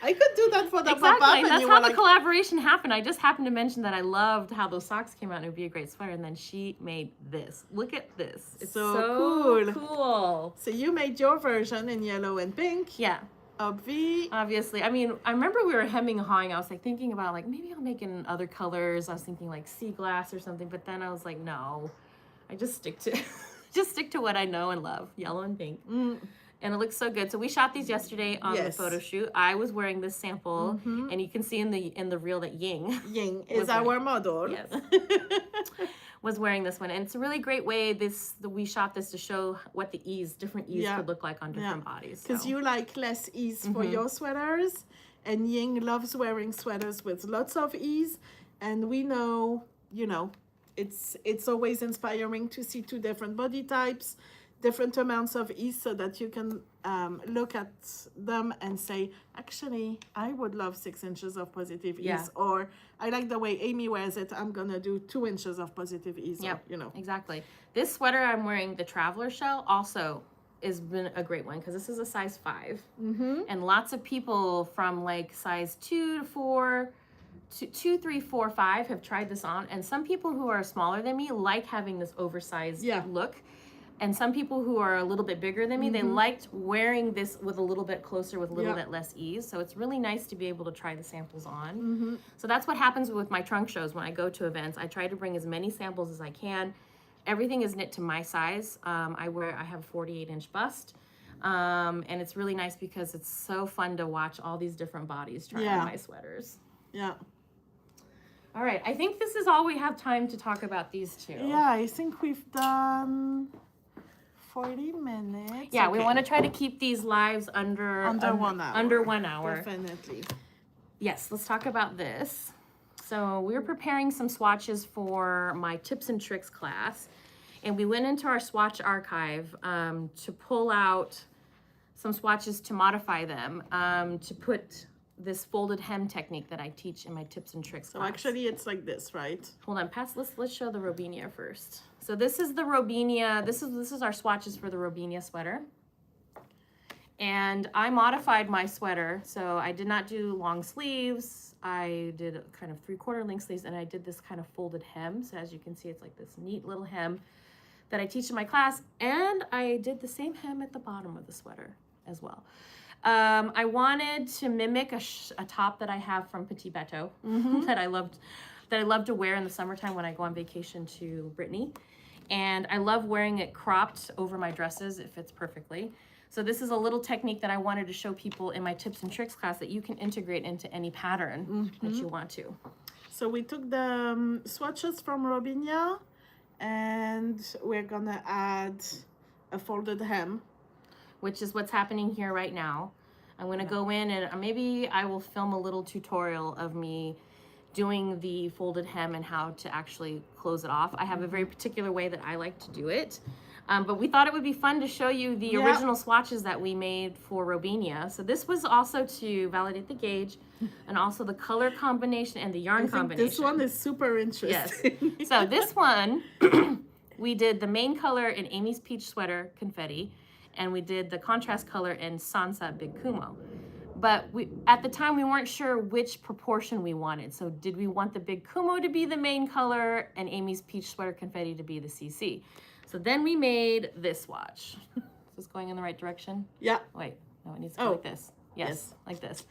[SPEAKER 1] I could do that for the pop-up.
[SPEAKER 2] And that's how the collaboration happened. I just happened to mention that I loved how those socks came out and it would be a great sweater. And then she made this. Look at this. It's so cool.
[SPEAKER 1] So you made your version in yellow and pink.
[SPEAKER 2] Yeah.
[SPEAKER 1] Obviously.
[SPEAKER 2] I remember we were hemming and hawing. I was thinking about maybe I'll make it in other colors. I was thinking sea glass or something. But then I was like, no. I just stick to what I know and love. Yellow and pink. And it looks so good. So we shot these yesterday on the photo shoot. I was wearing this sample, and you can see in the reel that
[SPEAKER 1] Ying is our model.
[SPEAKER 2] Yes, was wearing this one, and it's a really great way. We shot this to show what the different ease could look like on different bodies.
[SPEAKER 1] Because you like less ease for your sweaters, and Ying loves wearing sweaters with lots of ease, and we know, it's always inspiring to see two different body types, different amounts of ease, so that you can look at them and say, actually, I would love 6 inches of positive ease, or I like the way Amy wears it, I'm gonna do 2 inches of positive ease.
[SPEAKER 2] Yeah, exactly. This sweater I'm wearing, the Traveler Shell, also has been a great one, because this is a size 5, and lots of people from size 2 to 4, 2, 3, 4, 5 have tried this on, and some people who are smaller than me like having this oversized look. And some people who are a little bit bigger than me, they liked wearing this with a little bit closer, with a little bit less ease. So it's really nice to be able to try the samples on. So that's what happens with my trunk shows when I go to events. I try to bring as many samples as I can. Everything is knit to my size. I have a 48-inch bust. And it's really nice because it's so fun to watch all these different bodies try on my sweaters.
[SPEAKER 1] Yeah.
[SPEAKER 2] All right, I think this is all we have time to talk about these two.
[SPEAKER 1] Yeah, I think we've done 40 minutes.
[SPEAKER 2] Yeah, we want to try to keep these lives under
[SPEAKER 1] 1 hour.
[SPEAKER 2] Under 1 hour.
[SPEAKER 1] Definitely.
[SPEAKER 2] Yes, let's talk about this. So we're preparing some swatches for my tips and tricks class. And we went into our swatch archive to pull out some swatches to modify them, to put this folded hem technique that I teach in my tips and tricks class.
[SPEAKER 1] So actually it's like this, right?
[SPEAKER 2] Hold on, let's show the Robinia first. So this is the Robinia, this is our swatches for the Robinia sweater. And I modified my sweater, so I did not do long sleeves. I did kind of 3/4 length sleeves, and I did this kind of folded hem. So as you can see, it's like this neat little hem that I teach in my class, and I did the same hem at the bottom of the sweater as well. I wanted to mimic a top that I have from Petit Bateau that I love to wear in the summertime when I go on vacation to Brittany. And I love wearing it cropped over my dresses. It fits perfectly. So this is a little technique that I wanted to show people in my tips and tricks class that you can integrate into any pattern that you want to.
[SPEAKER 1] So we took the swatches from Robinia, and we're gonna add a folded hem,
[SPEAKER 2] which is what's happening here right now. I'm gonna go in and maybe I will film a little tutorial of me doing the folded hem and how to actually close it off. I have a very particular way that I like to do it. But we thought it would be fun to show you the original swatches that we made for Robinia. So this was also to validate the gauge and also the color combination and the yarn combination.
[SPEAKER 1] This one is super interesting.
[SPEAKER 2] Yes. So this one, we did the main color in Amy's Peach Sweater Confetti, and we did the contrast color in Sansa Big Kumo. But at the time, we weren't sure which proportion we wanted. So did we want the Big Kumo to be the main color and Amy's Peach Sweater Confetti to be the CC? So then we made this swatch. Is this going in the right direction?
[SPEAKER 1] Yeah.
[SPEAKER 2] Wait, no, it needs to go like this. Yes, like this.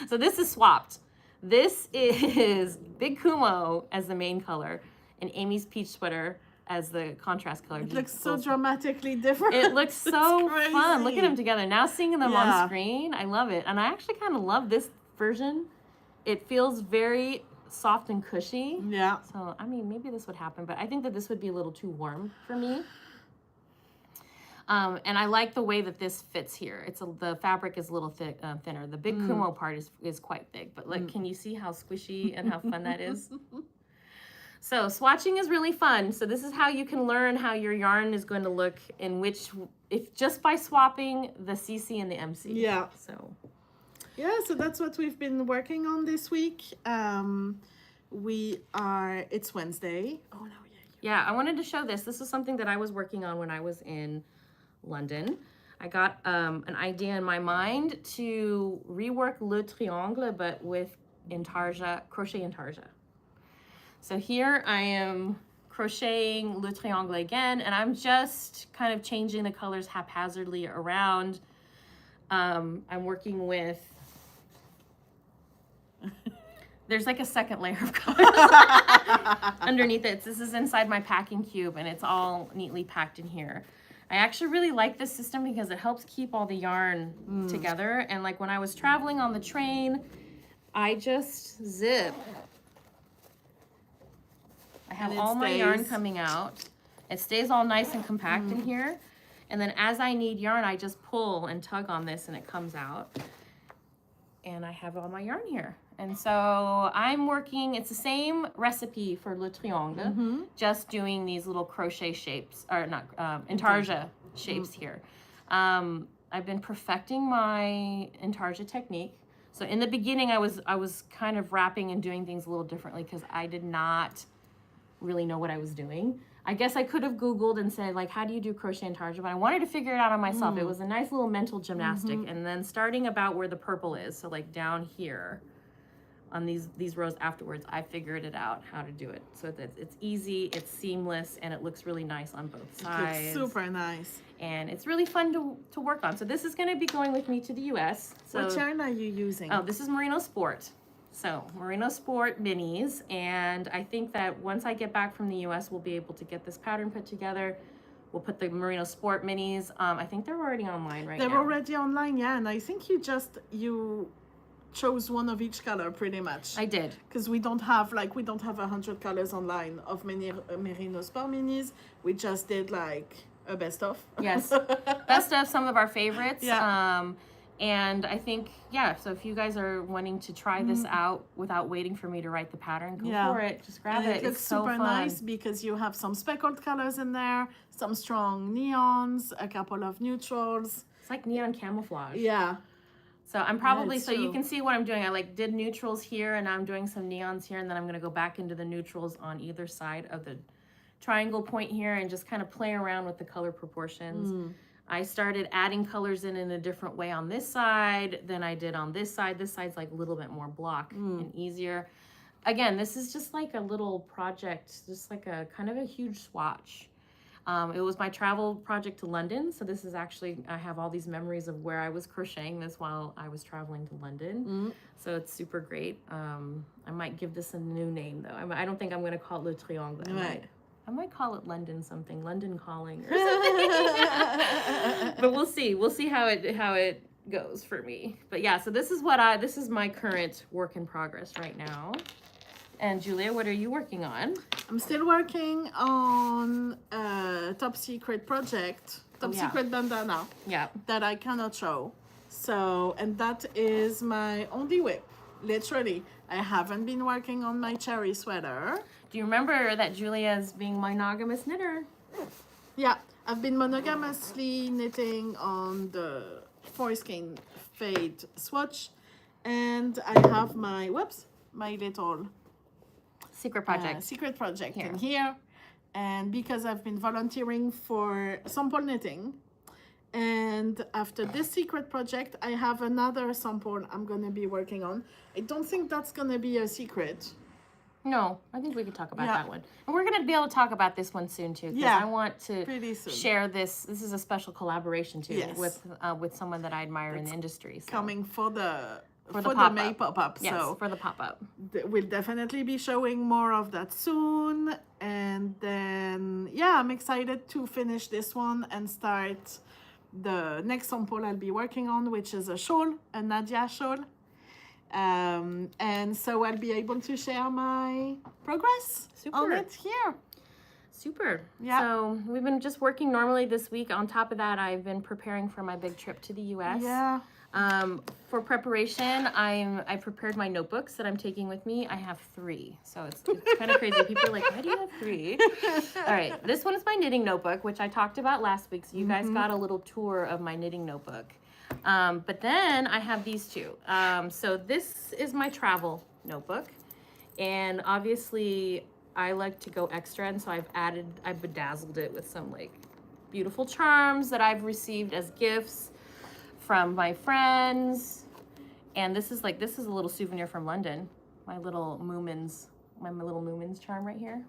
[SPEAKER 2] So this is swapped. This is Big Kumo as the main color and Amy's Peach Sweater as the contrast color.
[SPEAKER 1] It looks so dramatically different.
[SPEAKER 2] It looks so fun. Look at them together. Now seeing them on screen, I love it. And I actually kind of love this version. It feels very soft and cushy.
[SPEAKER 1] Yeah.
[SPEAKER 2] So, I mean, maybe this would happen, but I think that this would be a little too warm for me. And I like the way that this fits here. The fabric is a little thinner. The Big Kumo part is quite thick, but like, can you see how squishy and how fun that is? So swatching is really fun. So this is how you can learn how your yarn is going to look in if just by swapping the CC and the MC.
[SPEAKER 1] Yeah.
[SPEAKER 2] So.
[SPEAKER 1] Yeah, so that's what we've been working on this week. It's Wednesday. Oh, no,
[SPEAKER 2] yeah, I wanted to show this. This is something that I was working on when I was in London. I got an idea in my mind to rework Le Triangle, but with intarsia, crochet intarsia. So here I am crocheting Le Triangle again, and I'm just kind of changing the colors haphazardly around. I'm working with, there's like a second layer of colors underneath it. This is inside my packing cube, and it's all neatly packed in here. I actually really like this system because it helps keep all the yarn together. And like when I was traveling on the train, I just zip. I have all my yarn coming out. It stays all nice and compact in here. And then as I need yarn, I just pull and tug on this and it comes out. And I have all my yarn here. And so I'm working, it's the same recipe for Le Triangle, just doing these little crochet shapes, or not, intarsia shapes here. I've been perfecting my intarsia technique. So in the beginning, I was kind of wrapping and doing things a little differently because I did not really know what I was doing. I guess I could have Googled and said, like, how do you do crochet intarsia? But I wanted to figure it out on myself. It was a nice little mental gymnastic. And then starting about where the purple is, so like down here on these rows afterwards, I figured it out how to do it. So that it's easy, it's seamless, and it looks really nice on both sides.
[SPEAKER 1] It looks super nice.
[SPEAKER 2] And it's really fun to work on. So this is gonna be going with me to the US. So,
[SPEAKER 1] what yarn are you using?
[SPEAKER 2] Oh, this is Merino Sport. So Merino Sport minis, and I think that once I get back from the US, we'll be able to get this pattern put together, We'll put the Merino Sport minis. I think they're already online right now.
[SPEAKER 1] They're already online, yeah. And I think you chose one of each color pretty much.
[SPEAKER 2] I did.
[SPEAKER 1] Because we don't have 100 colors online of Merino Sport minis. We just did like a best of.
[SPEAKER 2] Yes. Best of some of our favorites.
[SPEAKER 1] Yeah.
[SPEAKER 2] And I think, yeah, so if you guys are wanting to try this out without waiting for me to write the pattern, go for it. Just grab it.
[SPEAKER 1] It looks super nice because you have some speckled colors in there, some strong neons, a couple of neutrals.
[SPEAKER 2] It's like neon camouflage.
[SPEAKER 1] Yeah.
[SPEAKER 2] So I'm probably, so you can see what I'm doing. I did neutrals here, and I'm doing some neons here, and then I'm going to go back into the neutrals on either side of the triangle point here and just kind of play around with the color proportions. I started adding colors in a different way on this side than I did on this side. This side's like a little bit more block and easier. Again, this is just like a little project, just like a kind of a huge swatch. It was my travel project to London. So this is actually, I have all these memories of where I was crocheting this while I was traveling to London. So it's super great. I might give this a new name though. I don't think I'm going to call it Le Triangle. I might call it London something, London Calling or something. But we'll see. We'll see how it goes for me. But yeah, so this is my current work in progress right now. And Julia, what are you working on?
[SPEAKER 1] I'm still working on a top secret project, secret bandana.
[SPEAKER 2] Yeah.
[SPEAKER 1] That I cannot show. So, and that is my only whip, literally. I haven't been working on my cherry sweater.
[SPEAKER 2] Do you remember that Julia's being monogamous knitter?
[SPEAKER 1] Yeah, I've been monogamously knitting on the Foreskin Fade swatch. And I have my little
[SPEAKER 2] secret project
[SPEAKER 1] in here. And because I've been volunteering for sample knitting, and after this secret project, I have another sample I'm going to be working on. I don't think that's going to be a secret.
[SPEAKER 2] No, I think we could talk about that one. And we're going to be able to talk about this one soon, too. Because I want to share this. This is a special collaboration, too, with someone that I admire in the industry. So.
[SPEAKER 1] Coming for the May pop-up.
[SPEAKER 2] Yes,
[SPEAKER 1] so
[SPEAKER 2] for the pop-up.
[SPEAKER 1] We'll definitely be showing more of that soon. And then, yeah, I'm excited to finish this one and start the next sample I'll be working on, which is a shawl, a Nadia shawl. And so I'll be able to share my progress on it here.
[SPEAKER 2] Super. Yeah. So we've been just working normally this week. On top of that, I've been preparing for my big trip to the U.S.
[SPEAKER 1] Yeah.
[SPEAKER 2] For preparation, I prepared my notebooks that I'm taking with me. I have 3, so it's kind of crazy. People are like, why do you have 3? All right, this one is my knitting notebook, which I talked about last week, so you guys got a little tour of my knitting notebook. But then I have these 2. So this is my travel notebook, and obviously I like to go extra, and so I've bedazzled it with some like beautiful charms that I've received as gifts from my friends. And this is a little souvenir from London. My little Moomins charm right here.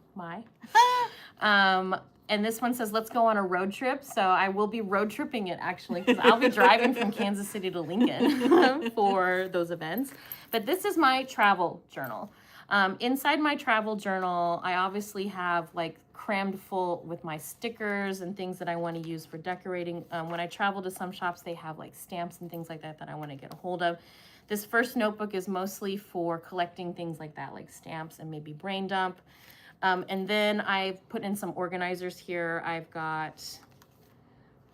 [SPEAKER 2] And this one says, let's go on a road trip. So I will be road tripping it actually, because I'll be driving from Kansas City to Lincoln for those events. But this is my travel journal. Inside my travel journal, I obviously have like crammed full with my stickers and things that I want to use for decorating. When I travel to some shops, they have like stamps and things like that I want to get a hold of. This first notebook is mostly for collecting things like that, like stamps and maybe brain dump. And then I've put in some organizers here.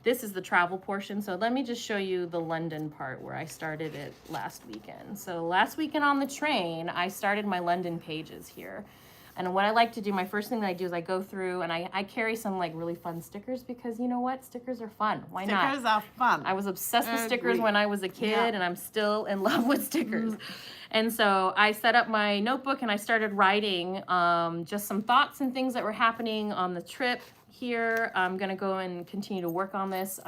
[SPEAKER 2] This is the travel portion. So let me just show you the London part where I started it last weekend. So last weekend on the train, I started my London pages here. And what I like to do, my first thing that I do is I go through and I carry some like really fun stickers, because you know what? Stickers are fun. Why not?
[SPEAKER 1] Stickers are fun.
[SPEAKER 2] I was obsessed with stickers when I was a kid, and I'm still in love with stickers. And so I set up my notebook and I started writing just some thoughts and things that were happening on the trip here. I'm going to go and continue to work on this.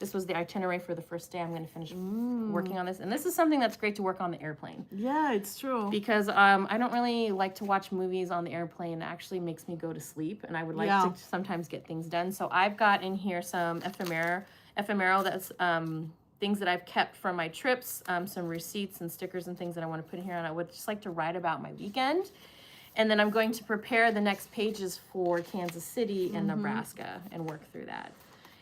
[SPEAKER 2] This was the itinerary for the first day. I'm going to finish working on this. And this is something that's great to work on the airplane.
[SPEAKER 1] Yeah, it's true.
[SPEAKER 2] Because I don't really like to watch movies on the airplane. It actually makes me go to sleep. And I would like to sometimes get things done. So I've got in here some ephemeral that's things that I've kept from my trips, some receipts and stickers and things that I want to put in here. And I would just like to write about my weekend. And then I'm going to prepare the next pages for Kansas City and Nebraska and work through that.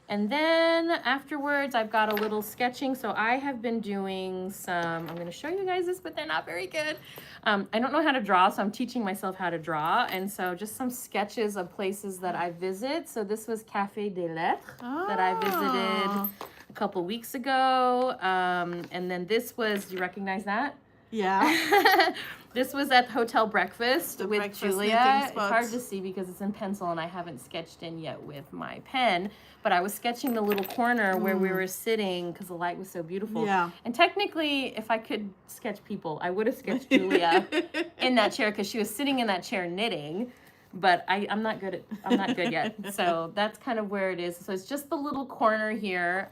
[SPEAKER 2] And then afterwards, I've got a little sketching. So I have been doing some, I'm going to show you guys this, but they're not very good. I don't know how to draw, so I'm teaching myself how to draw. And so just some sketches of places that I visit. So this was Café des Lettres that I visited a couple weeks ago. And then this was, do you recognize that?
[SPEAKER 1] Yeah.
[SPEAKER 2] This was at Hotel Breakfast with
[SPEAKER 1] breakfast
[SPEAKER 2] Julia. It's
[SPEAKER 1] spot.
[SPEAKER 2] hard to see because it's in pencil and I haven't sketched in yet with my pen. But I was sketching the little corner where we were sitting because the light was so beautiful.
[SPEAKER 1] Yeah.
[SPEAKER 2] And technically, if I could sketch people, I would have sketched Julia in that chair because she was sitting in that chair knitting. But I'm not good yet. So that's kind of where it is. So it's just the little corner here.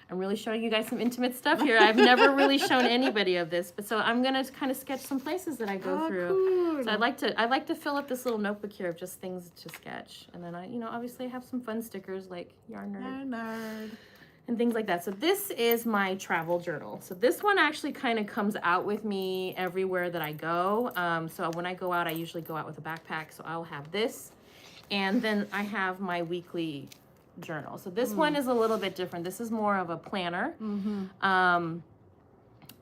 [SPEAKER 2] I'm really showing you guys some intimate stuff here. I've never really shown anybody of this, but so I'm gonna kind of sketch some places that I go through.
[SPEAKER 1] Cool.
[SPEAKER 2] So I like to fill up this little notebook here of just things to sketch, and then I, obviously have some fun stickers like Yarn Nerd and things like that. So this is my travel journal. So this one actually kind of comes out with me everywhere that I go. So when I go out, I usually go out with a backpack. So I'll have this, and then I have my weekly journal. So this one is a little bit different. This is more of a planner. I'm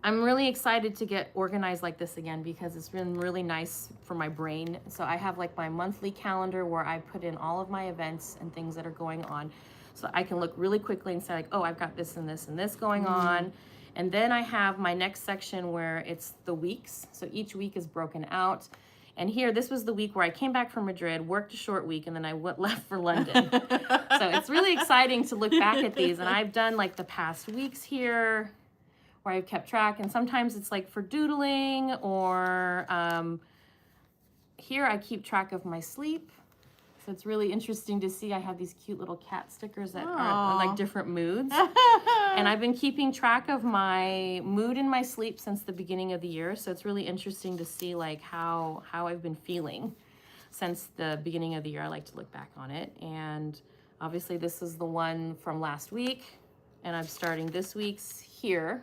[SPEAKER 2] really excited to get organized like this again because it's been really nice for my brain. So I have like my monthly calendar where I put in all of my events and things that are going on. So I can look really quickly and say like, oh, I've got this and this and this going on. And then I have my next section where it's the weeks. So each week is broken out. And here, this was the week where I came back from Madrid, worked a short week, and then I left for London. So it's really exciting to look back at these. And I've done like the past weeks here where I've kept track. And sometimes it's like for doodling or here I keep track of my sleep. So it's really interesting to see I have these cute little cat stickers that are like different moods. And I've been keeping track of my mood in my sleep since the beginning of the year. So it's really interesting to see like how I've been feeling since the beginning of the year. I like to look back on it. And obviously this is the one from last week. And I'm starting this week's here.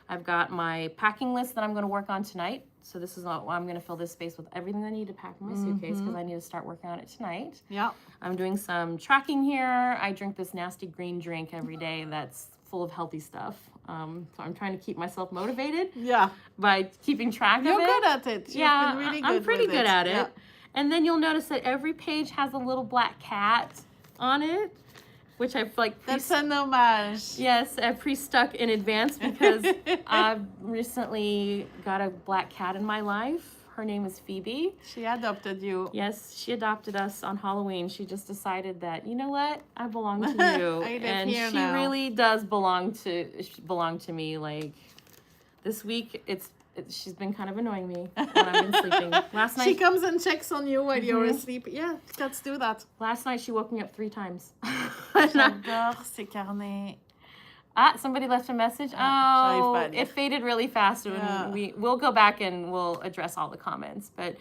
[SPEAKER 2] I've got my packing list that I'm going to work on tonight. So this is I'm going to fill this space with everything I need to pack in my suitcase because I need to start working on it tonight.
[SPEAKER 1] Yeah.
[SPEAKER 2] I'm doing some tracking here. I drink this nasty green drink every day that's full of healthy stuff. So I'm trying to keep myself motivated. Yeah. By keeping track of it.
[SPEAKER 1] You're good at it. You've been really good
[SPEAKER 2] I'm pretty
[SPEAKER 1] with
[SPEAKER 2] good at it.
[SPEAKER 1] Yeah.
[SPEAKER 2] And then you'll notice that every page has a little black cat on it, which I've like...
[SPEAKER 1] That's an homage.
[SPEAKER 2] Yes, I pre-stuck in advance because I've recently got a black cat in my life. Her name is Phoebe.
[SPEAKER 1] She adopted you.
[SPEAKER 2] Yes, she adopted us on Halloween. She just decided that, you know what, I belong to you. And she
[SPEAKER 1] now.
[SPEAKER 2] really does belong to me. Like this week, she's been kind of annoying me when I've been sleeping. Last night
[SPEAKER 1] she comes and checks on you while you're asleep. Yeah, cats do that.
[SPEAKER 2] Last night she woke me up 3 times.
[SPEAKER 1] J'adore ces carnets.
[SPEAKER 2] Somebody left a message. Oh, it faded really fast. And we'll go back and we'll address all the comments. But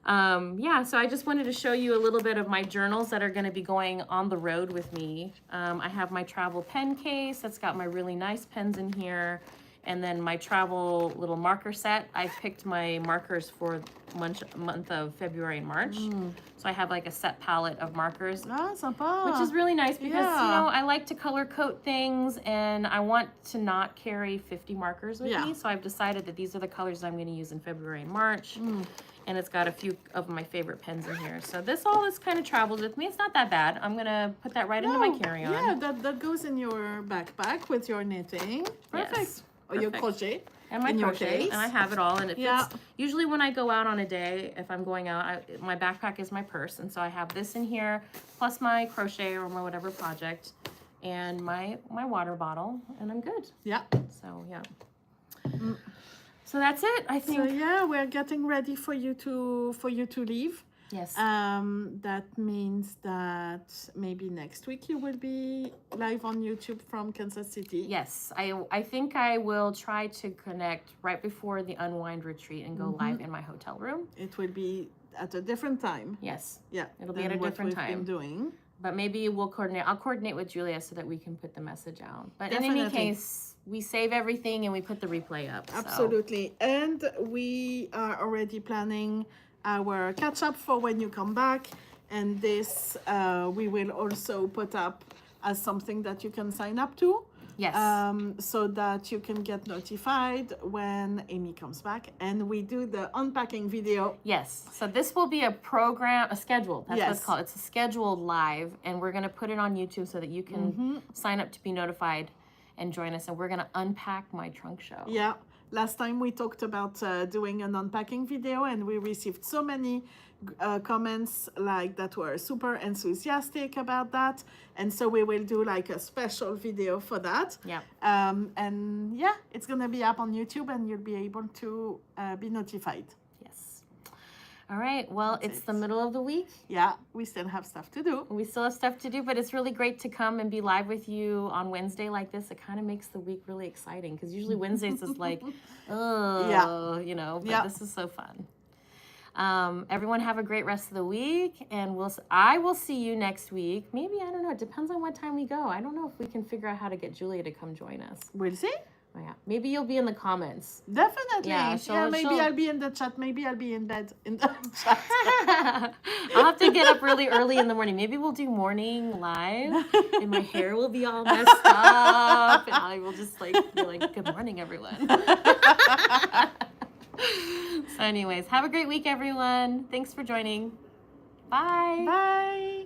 [SPEAKER 2] yeah, so I just wanted to show you a little bit of my journals that are going to be going on the road with me. I have my travel pen case that's got my really nice pens in here. And then my travel little marker set. I picked my markers for month of February and March. So I have like a set palette of markers, which is really nice because, I like to color code things and I want to not carry 50 markers with me. So I've decided that these are the colors I'm going to use in February and March. And it's got a few of my favorite pens in here. So this kind of travels with me. It's not that bad. I'm going to put that right into my carry-on.
[SPEAKER 1] Yeah, that goes in your backpack with your knitting. Perfect.
[SPEAKER 2] Yes.
[SPEAKER 1] Or your crochet.
[SPEAKER 2] And my crochet. And I have it all. And it fits.
[SPEAKER 1] Yeah.
[SPEAKER 2] Usually when I go out on a day, if I'm going out, my backpack is my purse. And so I have this in here, plus my crochet or my whatever project, and my water bottle, and I'm good. Yeah. So, yeah. So that's it, I think.
[SPEAKER 1] So, yeah, we're getting ready for you to leave.
[SPEAKER 2] Yes.
[SPEAKER 1] That means that maybe next week you will be live on YouTube from Kansas City.
[SPEAKER 2] Yes, I think I will try to connect right before the Unwind retreat and go live in my hotel room.
[SPEAKER 1] It will be at a different time.
[SPEAKER 2] Yes.
[SPEAKER 1] Yeah.
[SPEAKER 2] It'll be at a different time.
[SPEAKER 1] Been doing.
[SPEAKER 2] But maybe we'll coordinate. I'll coordinate with Julia so that we can put the message out. But in any case, we save everything and we put the replay up. So.
[SPEAKER 1] Absolutely. And we are already planning our catch up for when you come back. And this we will also put up as something that you can sign up to.
[SPEAKER 2] Yes.
[SPEAKER 1] So that you can get notified when Amy comes back and we do the unpacking video.
[SPEAKER 2] Yes. So this will be a schedule. That's what
[SPEAKER 1] Yes.
[SPEAKER 2] it's called. It's a scheduled live, and we're going to put it on YouTube so that you can sign up to be notified and join us. And we're going to unpack my trunk show.
[SPEAKER 1] Yeah. Last time we talked about doing an unpacking video and we received so many comments like that were super enthusiastic about that. And so we will do like a special video for that.
[SPEAKER 2] Yeah.
[SPEAKER 1] And yeah, it's going to be up on YouTube and you'll be able to be notified.
[SPEAKER 2] Yes. All right. Well, it's the middle of the week.
[SPEAKER 1] Yeah, we still have stuff to do.
[SPEAKER 2] We still have stuff to do, but it's really great to come and be live with you on Wednesday like this. It kind of makes the week really exciting because usually Wednesdays is like, oh, you know, but this is so fun. Everyone have a great rest of the week, and I will see you next week. Maybe, I don't know, it depends on what time we go. I don't know if we can figure out how to get Julia to come join us.
[SPEAKER 1] We'll see.
[SPEAKER 2] Oh, yeah. Maybe you'll be in the comments.
[SPEAKER 1] Definitely.
[SPEAKER 2] Yeah,
[SPEAKER 1] maybe I'll be in the chat. Maybe I'll be in bed in the chat.
[SPEAKER 2] I'll have to get up really early in the morning. Maybe we'll do morning live, and my hair will be all messed up, and I will just like be like, good morning, everyone. So anyways, have a great week, everyone. Thanks for joining. Bye.
[SPEAKER 1] Bye.